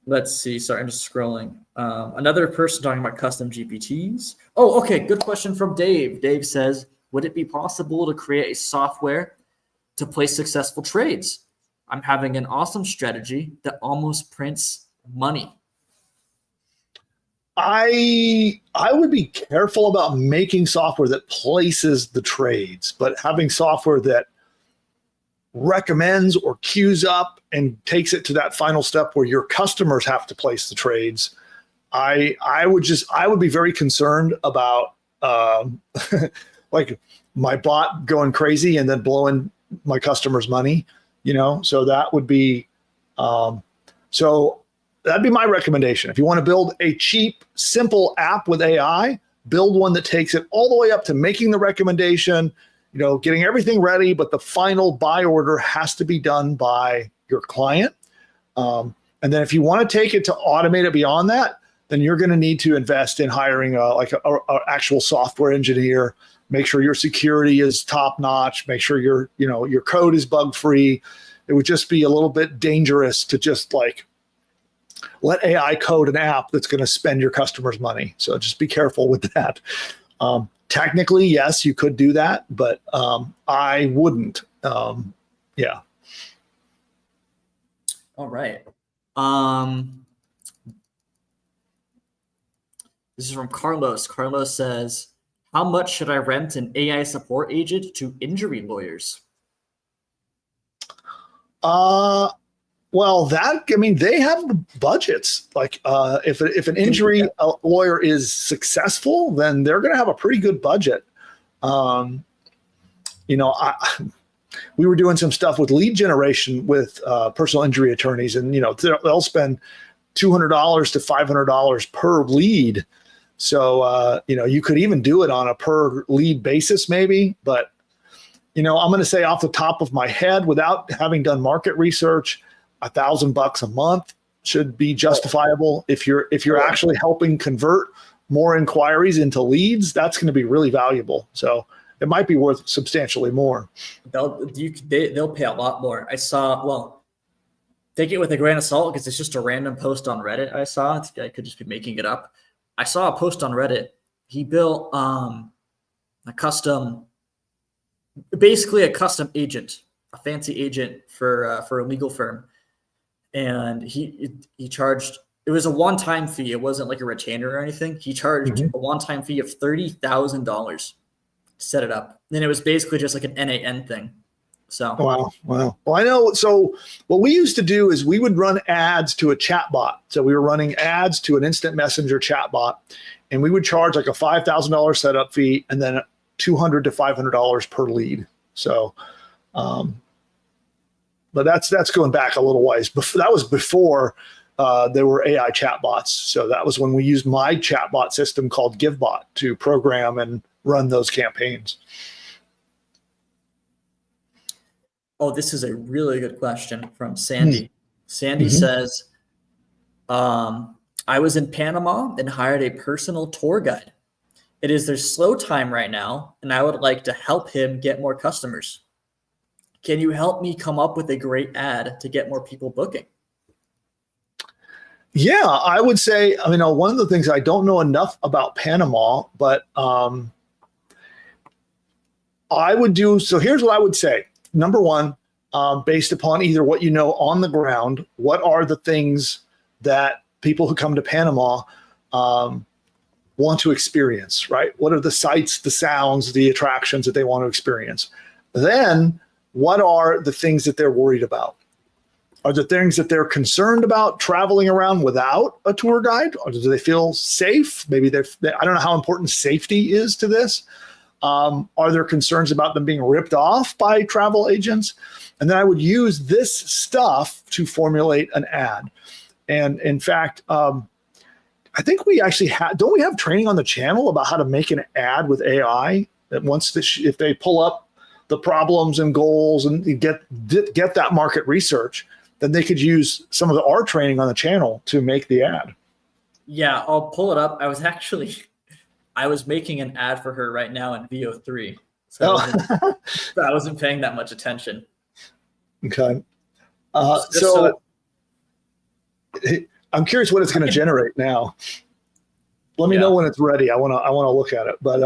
Let's see. Sorry, I'm just scrolling. Another person talking about custom GPTs. Oh, okay. Good question from Dave. Dave says, would it be possible to create a software to place successful trades? I'm having an awesome strategy that almost prints money. I would be careful about making software that places the trades, but having software that recommends or queues up and takes it to that final step where your customers have to place the trades. I would be very concerned about like my bot going crazy and then blowing my customers' money, so that would be, so that'd be my recommendation. If you want to build a cheap, simple app with AI, build one that takes it all the way up to making the recommendation, getting everything ready, but the final buy order has to be done by your client. And then if you want to take it to automate it beyond that, then you're going to need to invest in hiring a actual software engineer, make sure your security is top notch, make sure your code is bug free. It would just be a little bit dangerous to just let AI code an app that's going to spend your customers' money. So just be careful with that. Technically, yes, you could do that, but I wouldn't. Yeah. All right. This is from Carlos. Carlos says, how much should I rent an AI support agent to injury lawyers? Well, they have budgets. Like if an injury lawyer is successful, then they're going to have a pretty good budget. We were doing some stuff with lead generation with personal injury attorneys, and they'll spend $200 to $500 per lead. So you could even do it on a per lead basis, maybe. But I'm going to say off the top of my head, without having done market research, $1,000 a month should be justifiable. If you're actually helping convert more inquiries into leads, that's going to be really valuable. So it might be worth substantially more. They'll pay a lot more. Take it with a grain of salt because it's just a random post on Reddit I saw. I could just be making it up. I saw a post on Reddit. He built a custom agent, a fancy agent for a legal firm. And he charged it was a one-time fee. It wasn't like a retainer or anything. He charged a one-time fee of $30,000 to set it up. Then it was basically just like an NAN thing. So wow. Well, I know. So what we used to do is we would run ads to a chatbot. So we were running ads to an instant messenger chatbot, and we would charge like a $5,000 setup fee and then $200 to $500 per lead. So, but that's going back a little ways. That was before there were AI chatbots. So that was when we used my chatbot system called GiveBot to program and run those campaigns. Oh, this is a really good question from Sandy. Sandy says, I was in Panama and hired a personal tour guide. It is their slow time right now, and I would like to help him get more customers. Can you help me come up with a great ad to get more people booking? Yeah, I would say, one of the things I don't know enough about Panama, but I would do, so here's what I would say. Number one, based upon either what you know on the ground, what are the things that people who come to Panama want to experience, right? What are the sights, the sounds, the attractions that they want to experience? Then, what are the things that they're worried about? Are there things that they're concerned about traveling around without a tour guide? Or do they feel safe? Maybe I don't know how important safety is to this. Are there concerns about them being ripped off by travel agents? And then I would use this stuff to formulate an ad. And in fact, I think we actually don't we have training on the channel about how to make an ad with AI? That if they pull up the problems and goals and get that market research, then they could use some of our training on the channel to make the ad. Yeah, I'll pull it up. I was making an ad for her right now in VO3. So I wasn't paying that much attention. Okay. So I'm curious what it's going to generate now. Let me know when it's ready. I want to look at it. But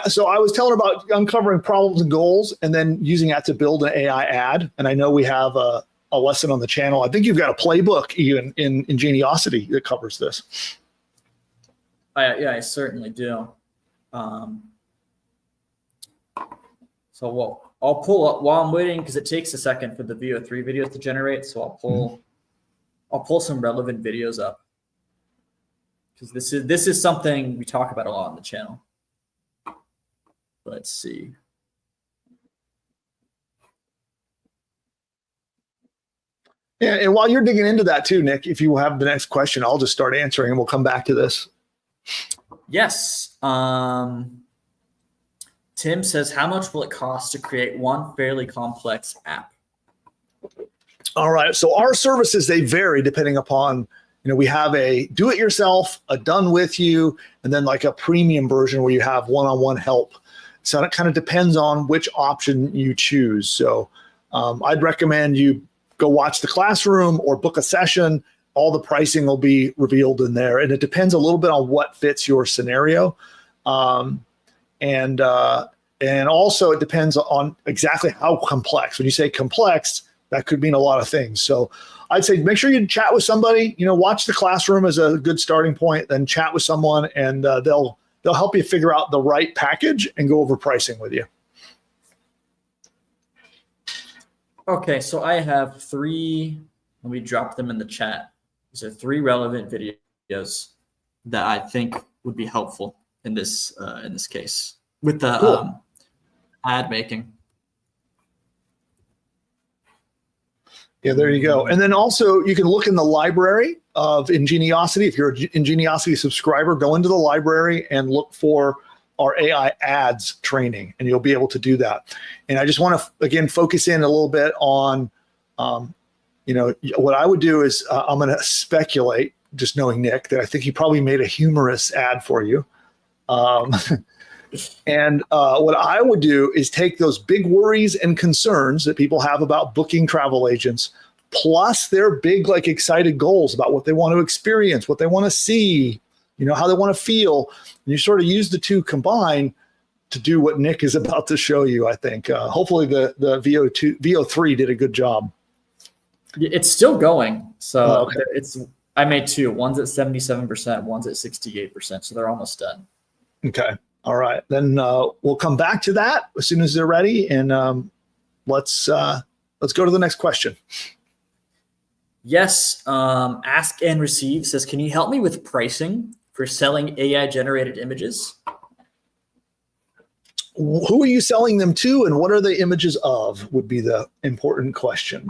so I was telling her about uncovering problems and goals and then using that to build an AI ad. And I know we have a lesson on the channel. I think you've got a playbook even in Ingeniosity that covers this. I certainly do. So I'll pull up while I'm waiting because it takes a second for the VO3 videos to generate. So I'll pull some relevant videos up because this is something we talk about a lot on the channel. Let's see. Yeah, and while you're digging into that too, Nick, if you have the next question, I'll just start answering and we'll come back to this. Yes. Tim says, how much will it cost to create one fairly complex app? All right. So our services, they vary depending upon, we have a do-it-yourself, a done with you, and then like a premium version where you have one-on-one help. So it kind of depends on which option you choose. So I'd recommend you go watch the classroom or book a session. All the pricing will be revealed in there. And it depends a little bit on what fits your scenario. And also it depends on exactly how complex. When you say complex, that could mean a lot of things. So I'd say make sure you chat with somebody, watch the classroom as a good starting point, then chat with someone and they'll help you figure out the right package and go over pricing with you. Okay, so I have 3, let me drop them in the chat. These are 3 relevant videos that I think would be helpful in this case with the ad making. Yeah, there you go. And then also you can look in the library of Ingeniosity. If you're an Ingeniosity subscriber, go into the library and look for our AI ads training, and you'll be able to do that. And I just want to, again, focus in a little bit on, what I would do is I'm going to speculate, just knowing Nick, that I think he probably made a humorous ad for you. And what I would do is take those big worries and concerns that people have about booking travel agents, plus their big, excited goals about what they want to experience, what they want to see, how they want to feel. And you sort of use the two combined to do what Nick is about to show you, I think. Hopefully the VO3 did a good job. It's still going. So it's I made two. One's at 77%, one's at 68%. So they're almost done. Okay. All right. Then we'll come back to that as soon as they're ready. And let's go to the next question. Yes. Ask and Receive says, can you help me with pricing for selling AI generated images? Who are you selling them to, and what are the images of would be the important question.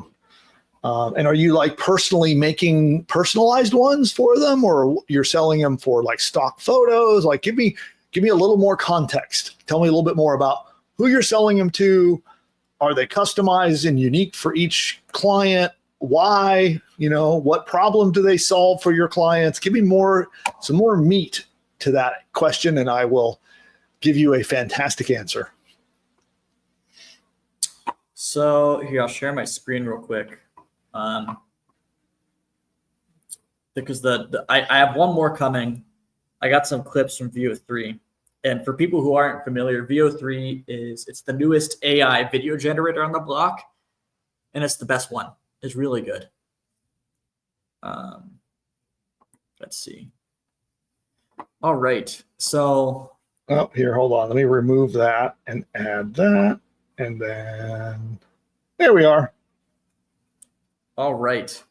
And are you like personally making personalized ones for them, or you're selling them for like stock photos? Like give me a little more context. Tell me a little bit more about who you're selling them to. Are they customized and unique for each client? Why? What problem do they solve for your clients? Give me some more meat to that question, and I will give you a fantastic answer. So here, I'll share my screen real quick. Because I have one more coming. I got some clips from VO3. And for people who aren't familiar, VO3 it's the newest AI video generator on the block. And it's the best one. It's really good. Let's see. All right. So. Oh, here, hold on. Let me remove that and add that. And then there we are. All right.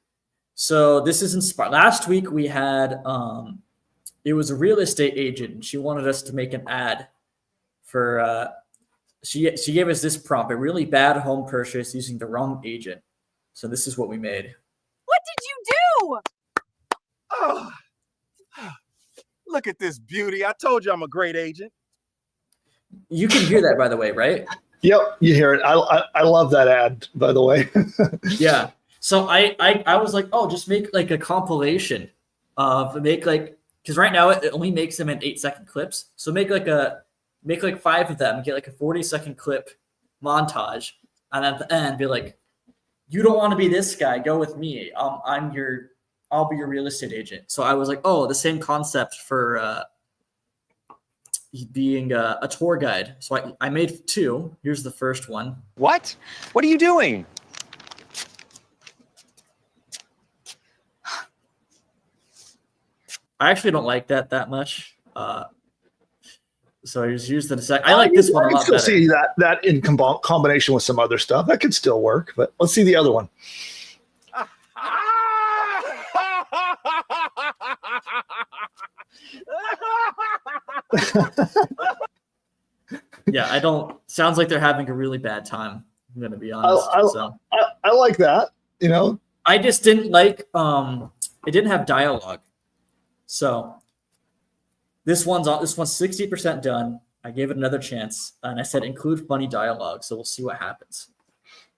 So this is inspired. Last week we had, it was a real estate agent, and she wanted us to make an ad for, she gave us this prompt, a really bad home purchase using the wrong agent. So this is what we made. What did you do? Oh, look at this beauty. I told you I'm a great agent. You can hear that, by the way, right? Yep, you hear it. I love that ad, by the way. Yeah. So I was like, oh, just make like a compilation of because right now it only makes them in 8-second clips. So make like 5 of them, get like a 40-second clip montage, and at the end be like, you don't want to be this guy, go with me. I'll be your real estate agent. So I was like, oh, the same concept for being a tour guide. So I made 2. Here's the first one. What? What are you doing? I actually don't like that much. So I just used the second. I like this one a lot better. I can still see that in combination with some other stuff. That could still work, but let's see the other one. Yeah, I don't. Sounds like they're having a really bad time. I'm gonna be honest. I like that. I just didn't like. It didn't have dialogue. So this one's 60% done. I gave it another chance, and I said include funny dialogue. So we'll see what happens.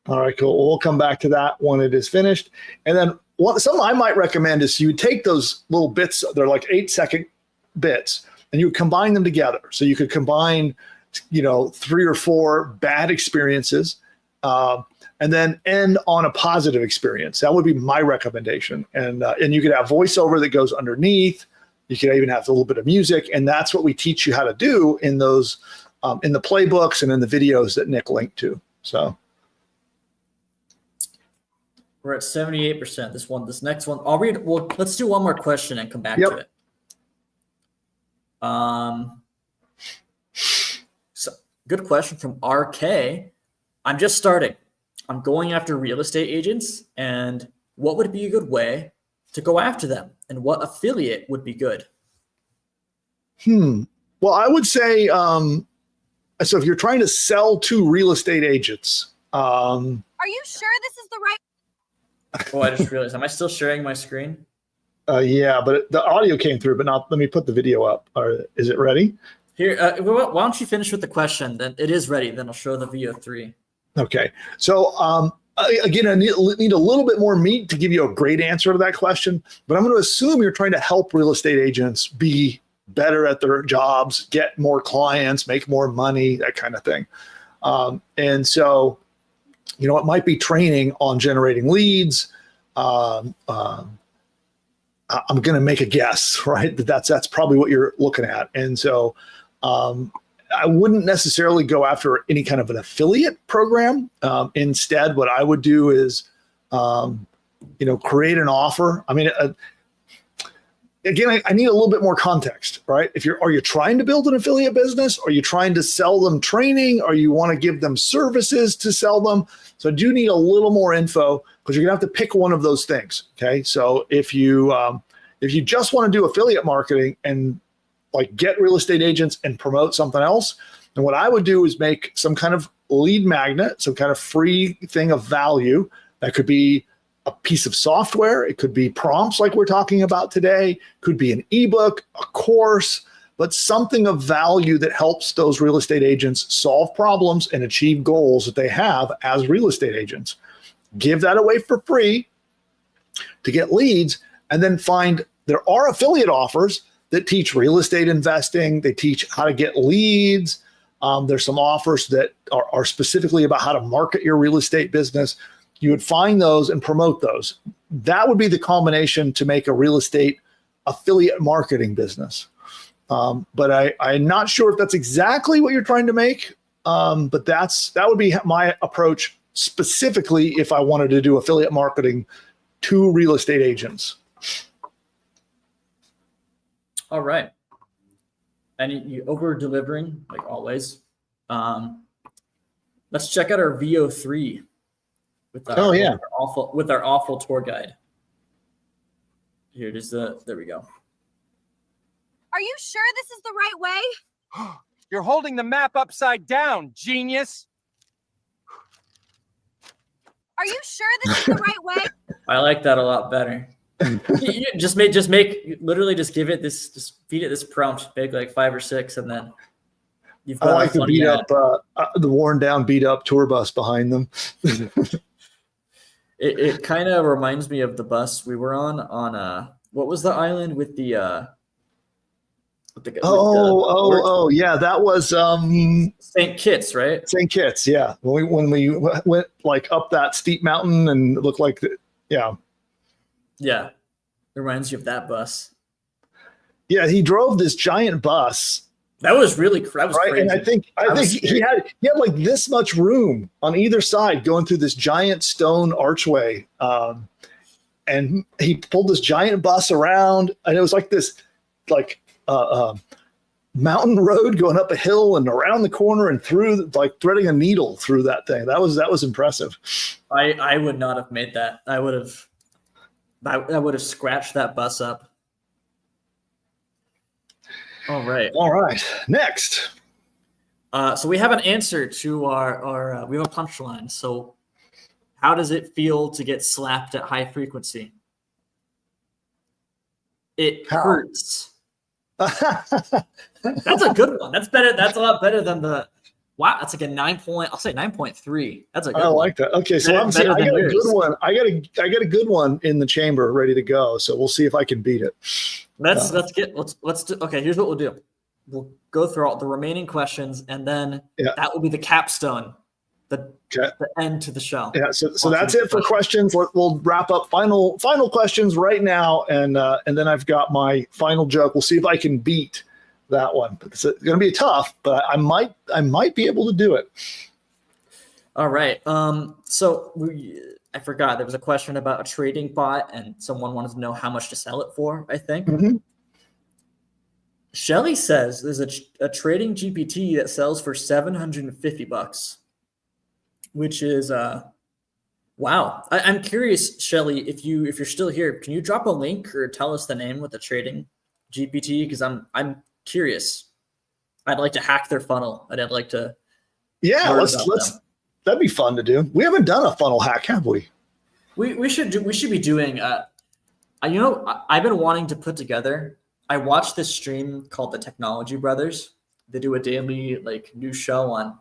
All right, cool. We'll come back to that when it is finished. And then something I might recommend is you take those little bits. They're like 8-second bits, and you combine them together. So you could combine, 3 or 4 bad experiences, and then end on a positive experience. That would be my recommendation. And you could have voiceover that goes underneath. You could even have a little bit of music, and that's what we teach you how to do in those in the playbooks and in the videos that Nick linked to. So we're at 78%. This next one, I'll read. Well, let's do one more question and come back to it. So good question from RK. I'm just starting. I'm going after real estate agents, and what would be a good way to go after them, and what affiliate would be good? Well, I would say, so if you're trying to sell to real estate agents, are you sure this is the right? Oh, I just realized. Am I still sharing my screen? Yeah, but the audio came through, but not. Let me put the video up. Is it ready? Here, why don't you finish with the question? Then it is ready. Then I'll show the VO3. Okay. So again, I need a little bit more meat to give you a great answer to that question, but I'm going to assume you're trying to help real estate agents be better at their jobs, get more clients, make more money, that kind of thing. And so, it might be training on generating leads. I'm going to make a guess, right? That's probably what you're looking at. And so I wouldn't necessarily go after any kind of an affiliate program. Instead, what I would do is, create an offer. I mean, again, I need a little bit more context, right? Are you trying to build an affiliate business? Are you trying to sell them training? Or you want to give them services to sell them? So I do need a little more info because you're gonna have to pick one of those things. Okay. So if you just want to do affiliate marketing and like get real estate agents and promote something else, then what I would do is make some kind of lead magnet, some kind of free thing of value. That could be a piece of software. It could be prompts like we're talking about today. Could be an ebook, a course, but something of value that helps those real estate agents solve problems and achieve goals that they have as real estate agents. Give that away for free to get leads, and then there are affiliate offers that teach real estate investing. They teach how to get leads. There's some offers that are specifically about how to market your real estate business. You would find those and promote those. That would be the combination to make a real estate affiliate marketing business. But I'm not sure if that's exactly what you're trying to make. But that would be my approach specifically if I wanted to do affiliate marketing to real estate agents. All right. And you over delivering like always. Let's check out our VO3 with our, with our awful tour guide. Here it is. There we go. Are you sure this is the right way? You're holding the map upside down, genius. Are you sure this is the right way? I like that a lot better. just give it this, just feed it this prompt, make like 5 or 6, and then you've got I like the worn down, beat up tour bus behind them. It kind of reminds me of the bus we were on what was the island with the yeah, that was St. Kitts, right? St. Kitts, yeah. When we went like up that steep mountain and it looked like yeah. It reminds you of that bus. Yeah, he drove this giant bus. That was really right. Crazy. And I think he had like this much room on either side going through this giant stone archway, and he pulled this giant bus around, and it was like this mountain road going up a hill and around the corner and through, like threading a needle through that thing. That was impressive. I would not have made that. I would have scratched that bus up. All right. Next. So we have an answer to our we have a punchline. So how does it feel to get slapped at high frequency? It hurts. That's a good one. That's better. That's a lot better than the wow. That's like a 9.3. That's a good one. I like that. Okay, so I got a good one. I got a good one in the chamber ready to go. So we'll see if I can beat it. Let's do. Okay, here's what we'll do. We'll go through all the remaining questions, and then that will be the capstone, the end to the show. Yeah. So that's it for questions. We'll wrap up final questions right now, and then I've got my final joke. We'll see if I can beat that one. It's going to be tough, but I might be able to do it. All right. So I forgot there was a question about a trading bot, and someone wanted to know how much to sell it for. I think. Mm-hmm. Shelly says there's a trading GPT that sells for $750, which is wow. I'm curious, Shelly, if you're still here, can you drop a link or tell us the name of the trading GPT? Because I'm curious. I'd like to hack their funnel, and I'd like to. Yeah, let's. That'd be fun to do. We haven't done a funnel hack, have we? We should be doing. I've been wanting to put together. I watched this stream called the Technology Brothers. They do a daily news show on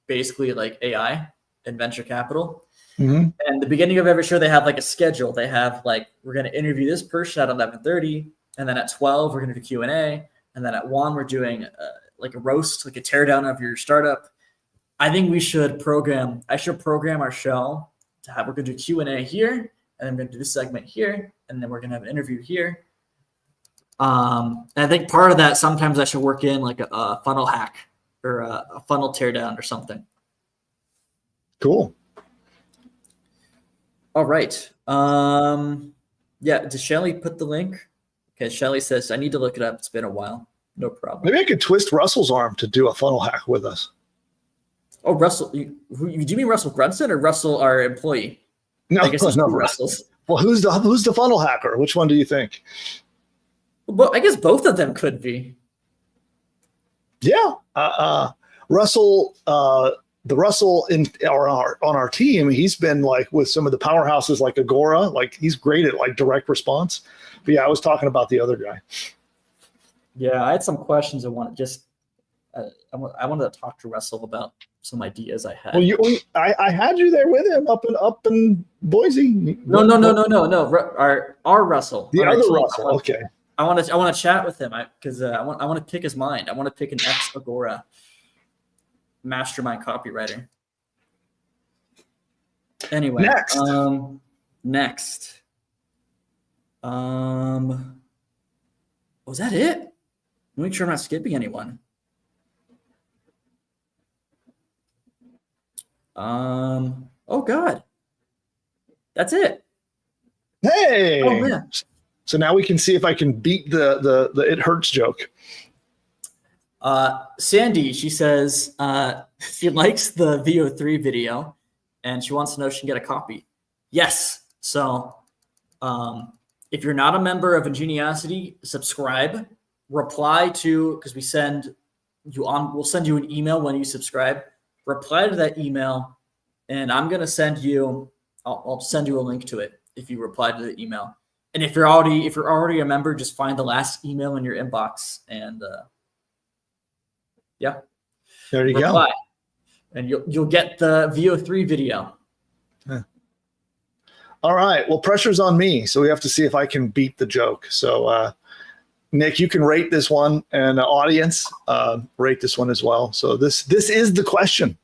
basically like AI and venture capital. Mm-hmm. And the beginning of every show, they have like a schedule. They have we're going to interview this person at 11:30, and then at 12 we're going to do Q&A, and then at 1 we're doing a roast, like a teardown of your startup. I think I should program our show to have, we're going to do Q&A here, and then we're going to do this segment here, and then we're going to have an interview here. And I think part of that, sometimes I should work in like a funnel hack or a funnel teardown or something. Cool. All right. Did Shelly put the link? Okay, Shelly says, I need to look it up. It's been a while. No problem. Maybe I could twist Russell's arm to do a funnel hack with us. Oh, Russell. Do you mean Russell Grunson or Russell, our employee? No, I guess there's no, two Russells. Well, who's the funnel hacker? Which one do you think? Well, I guess both of them could be. Yeah. Russell, the Russell on our team, he's been like with some of the powerhouses like Agora, like he's great at like direct response. But yeah, I was talking about the other guy. Yeah, I had some questions. I wanted to talk to Russell about some ideas I had. Well, I had you there with him up in Boise. No. Our Russell. The other Russell. Okay. I want to chat with him because I want to pick his mind. I want to pick an ex Agora mastermind copywriter. Anyway, next. Was that it? Make sure I'm not skipping anyone. Oh God, that's it. Hey. Oh man. So now we can see if I can beat the it hurts joke. Sandy, she says she likes the VO3 video and she wants to know if she can get a copy. Yes. So if you're not a member of Ingeniosity, subscribe, reply to, because we'll send you an email when you subscribe. Reply to that email, and I'm gonna send you. I'll send you a link to it if you reply to the email. And if you're already a member, just find the last email in your inbox and yeah, there you go. And you'll get the VO3 video. Yeah. All right. Well, pressure's on me, so we have to see if I can beat the joke. So, Nick, you can rate this one, and the audience rate this one as well. So this is the question.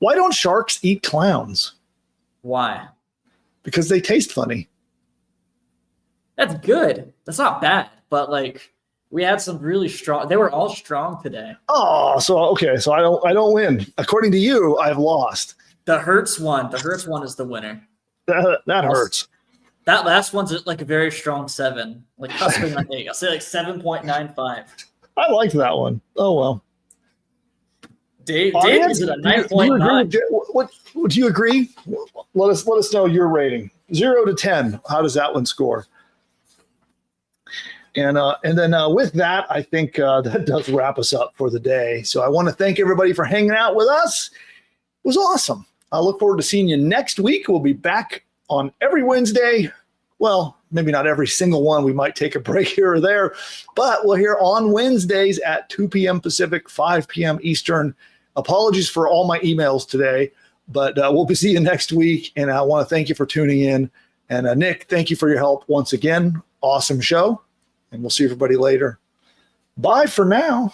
Why don't sharks eat clowns? Why? Because they taste funny. That's good. That's not bad, but like we had some really strong. They were all strong today. Oh, so okay. So I don't win. According to you, I've lost. The Hertz one is the winner. That hurts. That last one's like a very strong 7, like cusping on 8. I'll say like 7.95. I liked that one. Oh well. Dave is at a 9.9. What would you agree? Let us know your rating. 0 to 10. How does that one score? And then with that, I think that does wrap us up for the day. So I want to thank everybody for hanging out with us. It was awesome. I look forward to seeing you next week. We'll be back on every Wednesday. Well, maybe not every single one. We might take a break here or there, but we're here on Wednesdays at 2 p.m. Pacific, 5 p.m. Eastern. Apologies for all my emails today, but we'll be seeing you next week. And I want to thank you for tuning in. And Nick, thank you for your help once again. Awesome show. And we'll see everybody later. Bye for now.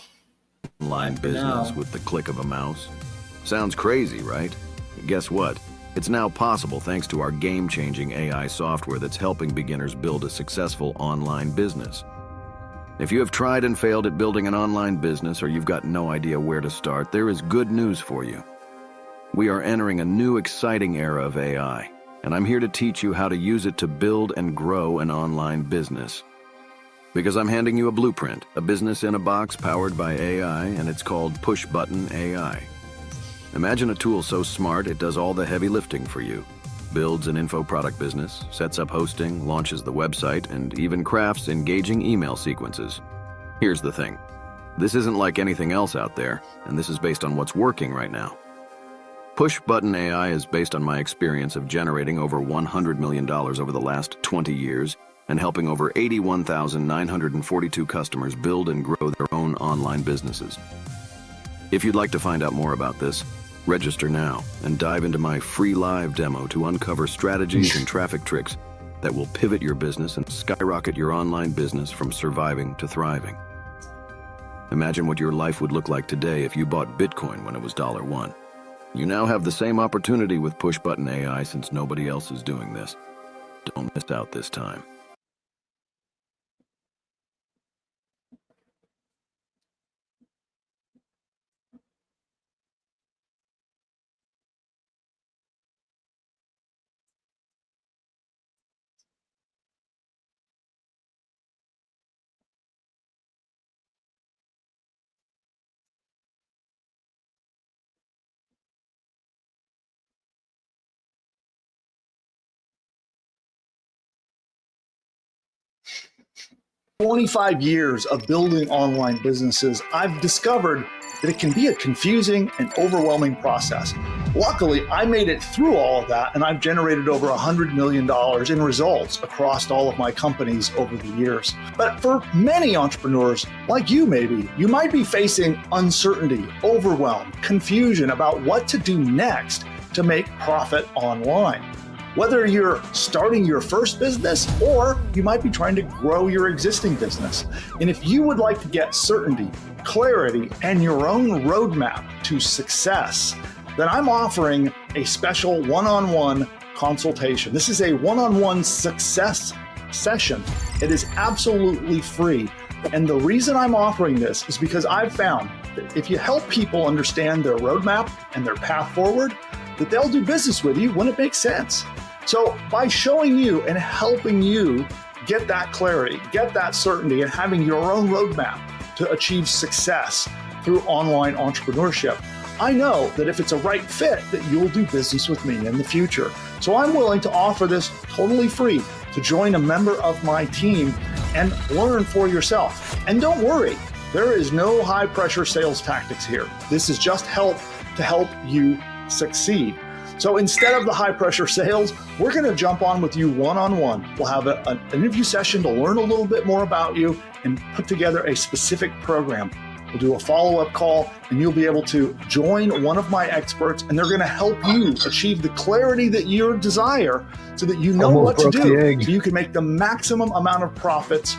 Online business with the click of a mouse. Sounds crazy, right? Guess what? It's now possible thanks to our game-changing AI software that's helping beginners build a successful online business. If you have tried and failed at building an online business or you've got no idea where to start, there is good news for you. We are entering a new exciting era of AI, and I'm here to teach you how to use it to build and grow an online business. Because I'm handing you a blueprint, a business in a box powered by AI, and it's called Push Button AI. Imagine a tool so smart it does all the heavy lifting for you. Builds an info product business, sets up hosting, launches the website, and even crafts engaging email sequences. Here's the thing. This isn't like anything else out there, and this is based on what's working right now. Push Button AI is based on my experience of generating over $100 million over the last 20 years and helping over 81,942 customers build and grow their own online businesses. If you'd like to find out more about this, register now and dive into my free live demo to uncover strategies and traffic tricks that will pivot your business and skyrocket your online business from surviving to thriving. Imagine what your life would look like today if you bought Bitcoin when it was $1. You now have the same opportunity with Push Button AI since nobody else is doing this. Don't miss out this time. 25 years of building online businesses, I've discovered that it can be a confusing and overwhelming process. Luckily, I made it through all of that, and I've generated over $100 million in results across all of my companies over the years. But for many entrepreneurs, like you maybe, you might be facing uncertainty, overwhelm, confusion about what to do next to make profit online. Whether you're starting your first business or you might be trying to grow your existing business. And if you would like to get certainty, clarity, and your own roadmap to success, then I'm offering a special one-on-one consultation. This is a one-on-one success session. It is absolutely free. And the reason I'm offering this is because I've found that if you help people understand their roadmap and their path forward, that they'll do business with you when it makes sense. So by showing you and helping you get that clarity, get that certainty, and having your own roadmap to achieve success through online entrepreneurship, I know that if it's a right fit, that you'll do business with me in the future. So I'm willing to offer this totally free to join a member of my team and learn for yourself. And don't worry, there is no high pressure sales tactics here. This is just help to help you succeed. So instead of the high pressure sales, we're going to jump on with you one-on-one. We'll have an interview session to learn a little bit more about you and put together a specific program. We'll do a follow-up call, and you'll be able to join one of my experts, and they're going to help you achieve the clarity that you desire so that you know what to do, so you can make the maximum amount of profits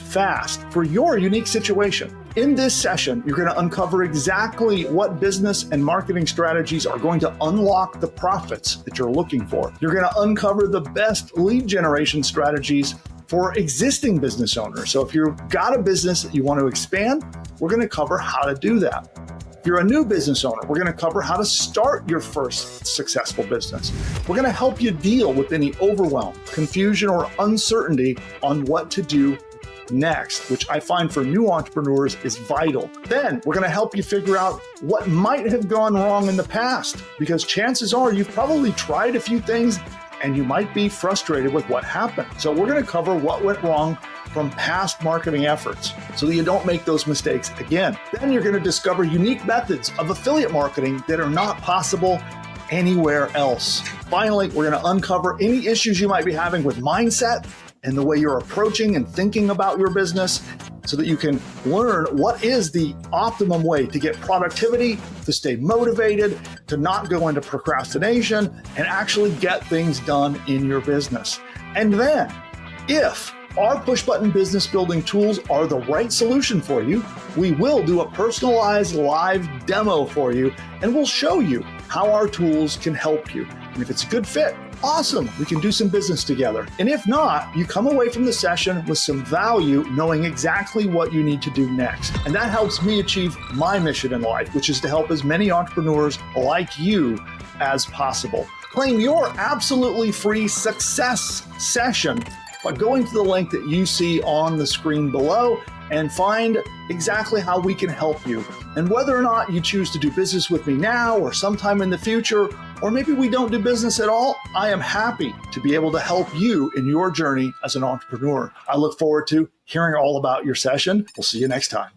fast for your unique situation. In this session, you're going to uncover exactly what business and marketing strategies are going to unlock the profits that you're looking for. You're going to uncover the best lead generation strategies for existing business owners. So if you've got a business that you want to expand, we're going to cover how to do that. If you're a new business owner, we're going to cover how to start your first successful business. We're going to help you deal with any overwhelm, confusion, or uncertainty on what to do next, which I find for new entrepreneurs is vital. Then we're going to help you figure out what might have gone wrong in the past, because chances are you've probably tried a few things and you might be frustrated with what happened. So we're going to cover what went wrong from past marketing efforts so that you don't make those mistakes again. Then you're going to discover unique methods of affiliate marketing that are not possible anywhere else. Finally, we're going to uncover any issues you might be having with mindset and the way you're approaching and thinking about your business so that you can learn what is the optimum way to get productivity, to stay motivated, to not go into procrastination, and actually get things done in your business. And then, if our push-button business building tools are the right solution for you, we will do a personalized live demo for you, and we'll show you how our tools can help you. And if it's a good fit, awesome, we can do some business together. And if not, you come away from the session with some value, knowing exactly what you need to do next. And that helps me achieve my mission in life, which is to help as many entrepreneurs like you as possible. Claim your absolutely free success session by going to the link that you see on the screen below and find exactly how we can help you. And whether or not you choose to do business with me now or sometime in the future, or maybe we don't do business at all, I am happy to be able to help you in your journey as an entrepreneur. I look forward to hearing all about your session. We'll see you next time.